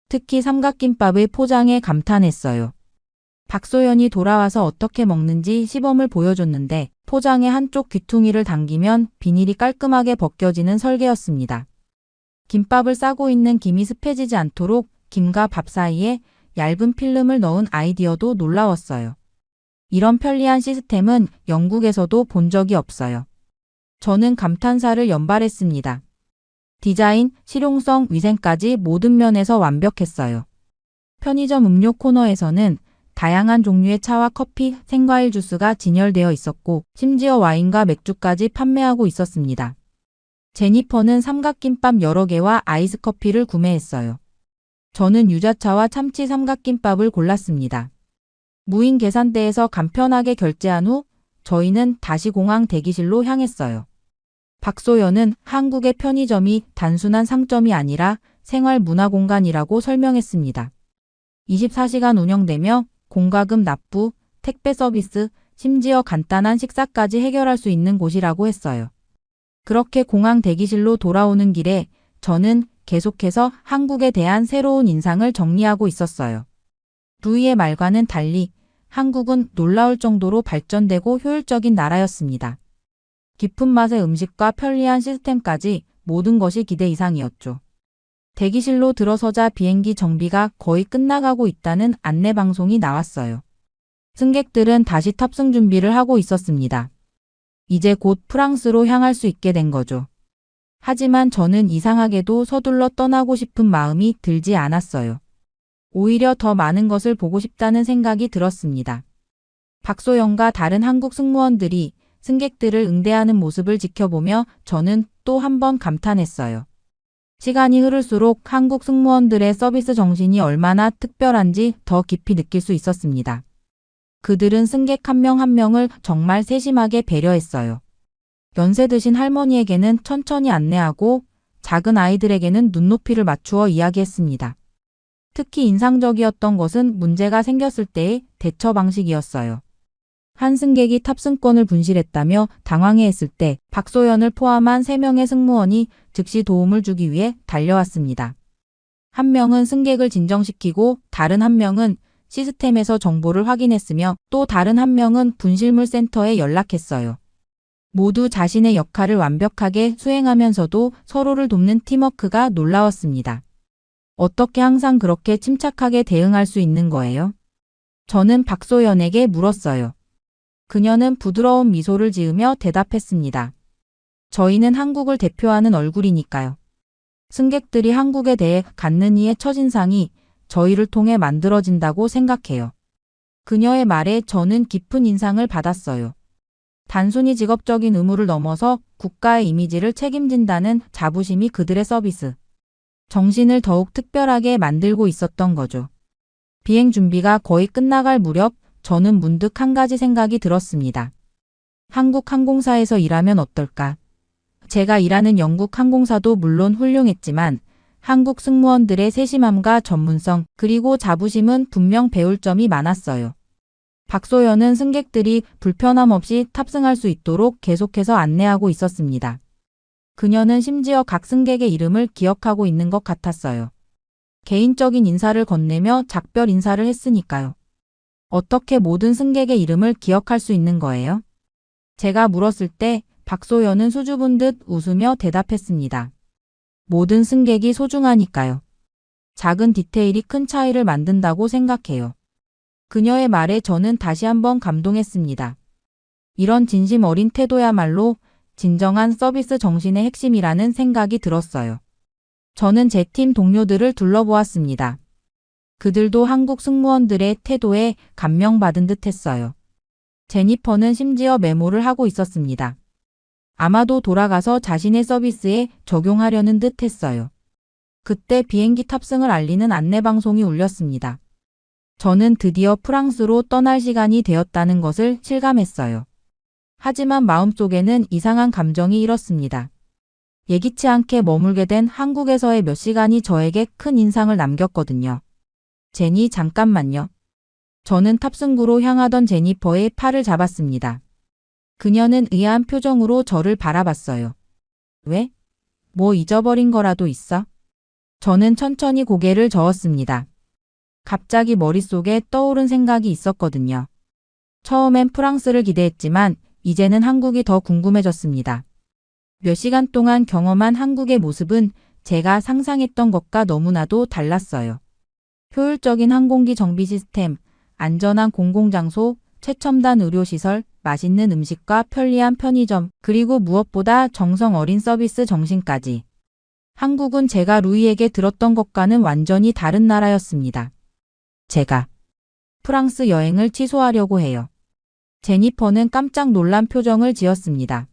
특히 삼각김밥의 포장에 감탄했어요. 박소연이 돌아와서 어떻게 먹는지 시범을 보여줬는데 포장의 한쪽 귀퉁이를 당기면 비닐이 깔끔하게 벗겨지는 설계였습니다. 김밥을 싸고 있는 김이 습해지지 않도록 김과 밥 사이에 얇은 필름을 넣은 아이디어도 놀라웠어요. 이런 편리한 시스템은 영국에서도 본 적이 없어요. 저는 감탄사를 연발했습니다. 디자인, 실용성, 위생까지 모든 면에서 완벽했어요. 편의점 음료 코너에서는 다양한 종류의 차와 커피, 생과일 주스가 진열되어 있었고 심지어 와인과 맥주까지 판매하고 있었습니다. 제니퍼는 삼각김밥 여러 개와 아이스커피를 구매했어요. 저는 유자차와 참치 삼각김밥을 골랐습니다. 무인 계산대에서 간편하게 결제한 후 저희는 다시 공항 대기실로 향했어요. 박소연은 한국의 편의점이 단순한 상점이 아니라 생활 문화 공간이라고 설명했습니다. 24시간 운영되며 공과금 납부, 택배 서비스, 심지어 간단한 식사까지 해결할 수 있는 곳이라고 했어요. 그렇게 공항 대기실로 돌아오는 길에 저는 계속해서 한국에 대한 새로운 인상을 정리하고 있었어요. 루이의 말과는 달리 한국은 놀라울 정도로 발전되고 효율적인 나라였습니다. 깊은 맛의 음식과 편리한 시스템까지 모든 것이 기대 이상이었죠. 대기실로 들어서자 비행기 정비가 거의 끝나가고 있다는 안내 방송이 나왔어요. 승객들은 다시 탑승 준비를 하고 있었습니다. 이제 곧 프랑스로 향할 수 있게 된 거죠. 하지만 저는 이상하게도 서둘러 떠나고 싶은 마음이 들지 않았어요. 오히려 더 많은 것을 보고 싶다는 생각이 들었습니다. 박소연과 다른 한국 승무원들이 승객들을 응대하는 모습을 지켜보며 저는 또 한 번 감탄했어요. 시간이 흐를수록 한국 승무원들의 서비스 정신이 얼마나 특별한지 더 깊이 느낄 수 있었습니다. 그들은 승객 한 명 한 명을 정말 세심하게 배려했어요. 연세 드신 할머니에게는 천천히 안내하고 작은 아이들에게는 눈높이를 맞추어 이야기했습니다. 특히 인상적이었던 것은 문제가 생겼을 때의 대처 방식이었어요. 한 승객이 탑승권을 분실했다며 당황해했을 때 박소연을 포함한 3명의 승무원이 즉시 도움을 주기 위해 달려왔습니다. 한 명은 승객을 진정시키고 다른 한 명은 시스템에서 정보를 확인했으며 또 다른 한 명은 분실물 센터에 연락했어요. 모두 자신의 역할을 완벽하게 수행하면서도 서로를 돕는 팀워크가 놀라웠습니다. 어떻게 항상 그렇게 침착하게 대응할 수 있는 거예요? 저는 박소연에게 물었어요. 그녀는 부드러운 미소를 지으며 대답했습니다. 저희는 한국을 대표하는 얼굴이니까요. 승객들이 한국에 대해 갖는 이의 첫인상이 저희를 통해 만들어진다고 생각해요. 그녀의 말에 저는 깊은 인상을 받았어요. 단순히 직업적인 의무를 넘어서 국가의 이미지를 책임진다는 자부심이 그들의 서비스 정신을 더욱 특별하게 만들고 있었던 거죠. 비행 준비가 거의 끝나갈 무렵 저는 문득 한 가지 생각이 들었습니다. 한국 항공사에서 일하면 어떨까? 제가 일하는 영국 항공사도 물론 훌륭했지만 한국 승무원들의 세심함과 전문성 그리고 자부심은 분명 배울 점이 많았어요. 박소연은 승객들이 불편함 없이 탑승할 수 있도록 계속해서 안내하고 있었습니다. 그녀는 심지어 각 승객의 이름을 기억하고 있는 것 같았어요. 개인적인 인사를 건네며 작별 인사를 했으니까요. 어떻게 모든 승객의 이름을 기억할 수 있는 거예요? 제가 물었을 때 박소연은 수줍은 듯 웃으며 대답했습니다. 모든 승객이 소중하니까요. 작은 디테일이 큰 차이를 만든다고 생각해요. 그녀의 말에 저는 다시 한번 감동했습니다. 이런 진심 어린 태도야말로 진정한 서비스 정신의 핵심이라는 생각이 들었어요. 저는 제 팀 동료들을 둘러보았습니다. 그들도 한국 승무원들의 태도에 감명받은 듯 했어요. 제니퍼는 심지어 메모를 하고 있었습니다. 아마도 돌아가서 자신의 서비스에 적용하려는 듯 했어요. 그때 비행기 탑승을 알리는 안내방송이 울렸습니다. 저는 드디어 프랑스로 떠날 시간이 되었다는 것을 실감했어요. 하지만 마음속에는 이상한 감정이 일었습니다. 예기치 않게 머물게 된 한국에서의 몇 시간이 저에게 큰 인상을 남겼거든요. 제니, 잠깐만요. 저는 탑승구로 향하던 제니퍼의 팔을 잡았습니다. 그녀는 의아한 표정으로 저를 바라봤어요. 왜? 뭐 잊어버린 거라도 있어? 저는 천천히 고개를 저었습니다. 갑자기 머릿속에 떠오른 생각이 있었거든요. 처음엔 프랑스를 기대했지만 이제는 한국이 더 궁금해졌습니다. 몇 시간 동안 경험한 한국의 모습은 제가 상상했던 것과 너무나도 달랐어요. 효율적인 항공기 정비 시스템, 안전한 공공장소, 최첨단 의료시설, 맛있는 음식과 편리한 편의점, 그리고 무엇보다 정성 어린 서비스 정신까지. 한국은 제가 루이에게 들었던 것과는 완전히 다른 나라였습니다. 제가 프랑스 여행을 취소하려고 해요. 제니퍼는 깜짝 놀란 표정을 지었습니다.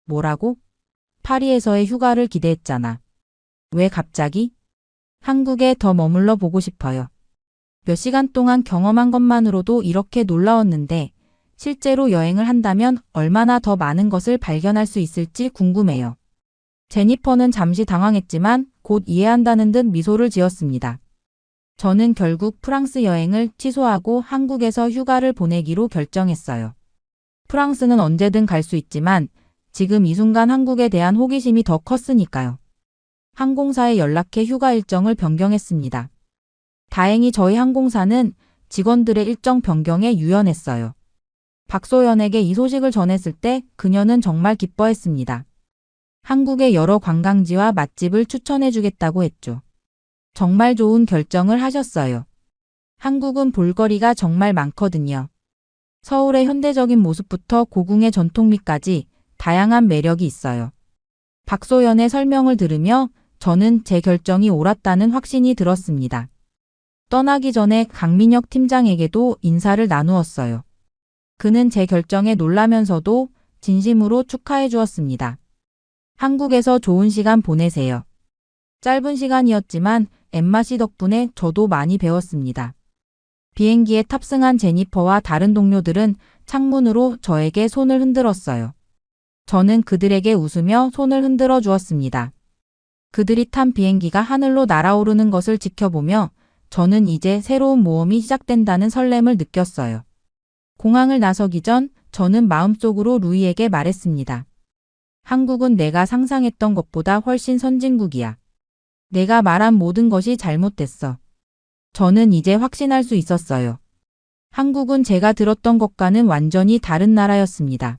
뭐라고? 파리에서의 휴가를 기대했잖아. 왜 갑자기? 한국에 더 머물러 보고 싶어요. 몇 시간 동안 경험한 것만으로도 이렇게 놀라웠는데 실제로 여행을 한다면 얼마나 더 많은 것을 발견할 수 있을지 궁금해요. 제니퍼는 잠시 당황했지만 곧 이해한다는 듯 미소를 지었습니다. 저는 결국 프랑스 여행을 취소하고 한국에서 휴가를 보내기로 결정했어요. 프랑스는 언제든 갈 수 있지만 지금 이 순간 한국에 대한 호기심이 더 컸으니까요. 항공사에 연락해 휴가 일정을 변경했습니다. 다행히 저희 항공사는 직원들의 일정 변경에 유연했어요. 박소연에게 이 소식을 전했을 때 그녀는 정말 기뻐했습니다. 한국의 여러 관광지와 맛집을 추천해주겠다고 했죠. 정말 좋은 결정을 하셨어요. 한국은 볼거리가 정말 많거든요. 서울의 현대적인 모습부터 고궁의 전통미까지 다양한 매력이 있어요. 박소연의 설명을 들으며 저는 제 결정이 옳았다는 확신이 들었습니다. 떠나기 전에 강민혁 팀장에게도 인사를 나누었어요. 그는 제 결정에 놀라면서도 진심으로 축하해 주었습니다. 한국에서 좋은 시간 보내세요. 짧은 시간이었지만 엠마 씨 덕분에 저도 많이 배웠습니다. 비행기에 탑승한 제니퍼와 다른 동료들은 창문으로 저에게 손을 흔들었어요. 저는 그들에게 웃으며 손을 흔들어 주었습니다. 그들이 탄 비행기가 하늘로 날아오르는 것을 지켜보며 저는 이제 새로운 모험이 시작된다는 설렘을 느꼈어요. 공항을 나서기 전 저는 마음속으로 루이에게 말했습니다. 한국은 내가 상상했던 것보다 훨씬 선진국이야. 내가 말한 모든 것이 잘못됐어. 저는 이제 확신할 수 있었어요. 한국은 제가 들었던 것과는 완전히 다른 나라였습니다.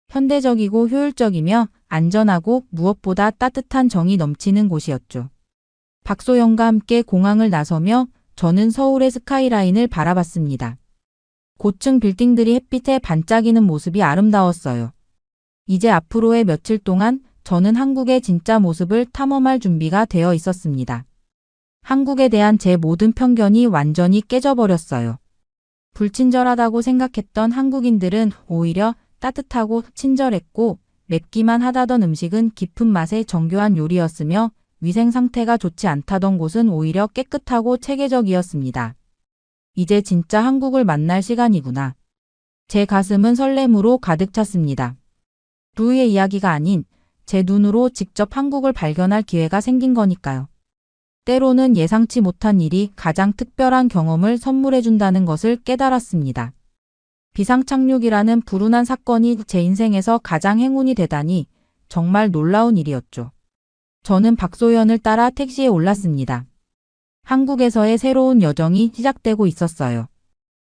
현대적이고 효율적이며 안전하고 무엇보다 따뜻한 정이 넘치는 곳이었죠. 박소영과 함께 공항을 나서며 저는 서울의 스카이라인을 바라봤습니다. 고층 빌딩들이 햇빛에 반짝이는 모습이 아름다웠어요. 이제 앞으로의 며칠 동안 저는 한국의 진짜 모습을 탐험할 준비가 되어 있었습니다. 한국에 대한 제 모든 편견이 완전히 깨져버렸어요. 불친절하다고 생각했던 한국인들은 오히려 따뜻하고 친절했고 맵기만 하다던 음식은 깊은 맛의 정교한 요리였으며 위생 상태가 좋지 않다던 곳은 오히려 깨끗하고 체계적이었습니다. 이제 진짜 한국을 만날 시간이구나. 제 가슴은 설렘으로 가득 찼습니다. 루이의 이야기가 아닌 제 눈으로 직접 한국을 발견할 기회가 생긴 거니까요. 때로는 예상치 못한 일이 가장 특별한 경험을 선물해준다는 것을 깨달았습니다. 비상착륙이라는 불운한 사건이 제 인생에서 가장 행운이 되다니 정말 놀라운 일이었죠. 저는 박소연을 따라 택시에 올랐습니다. 한국에서의 새로운 여정이 시작되고 있었어요.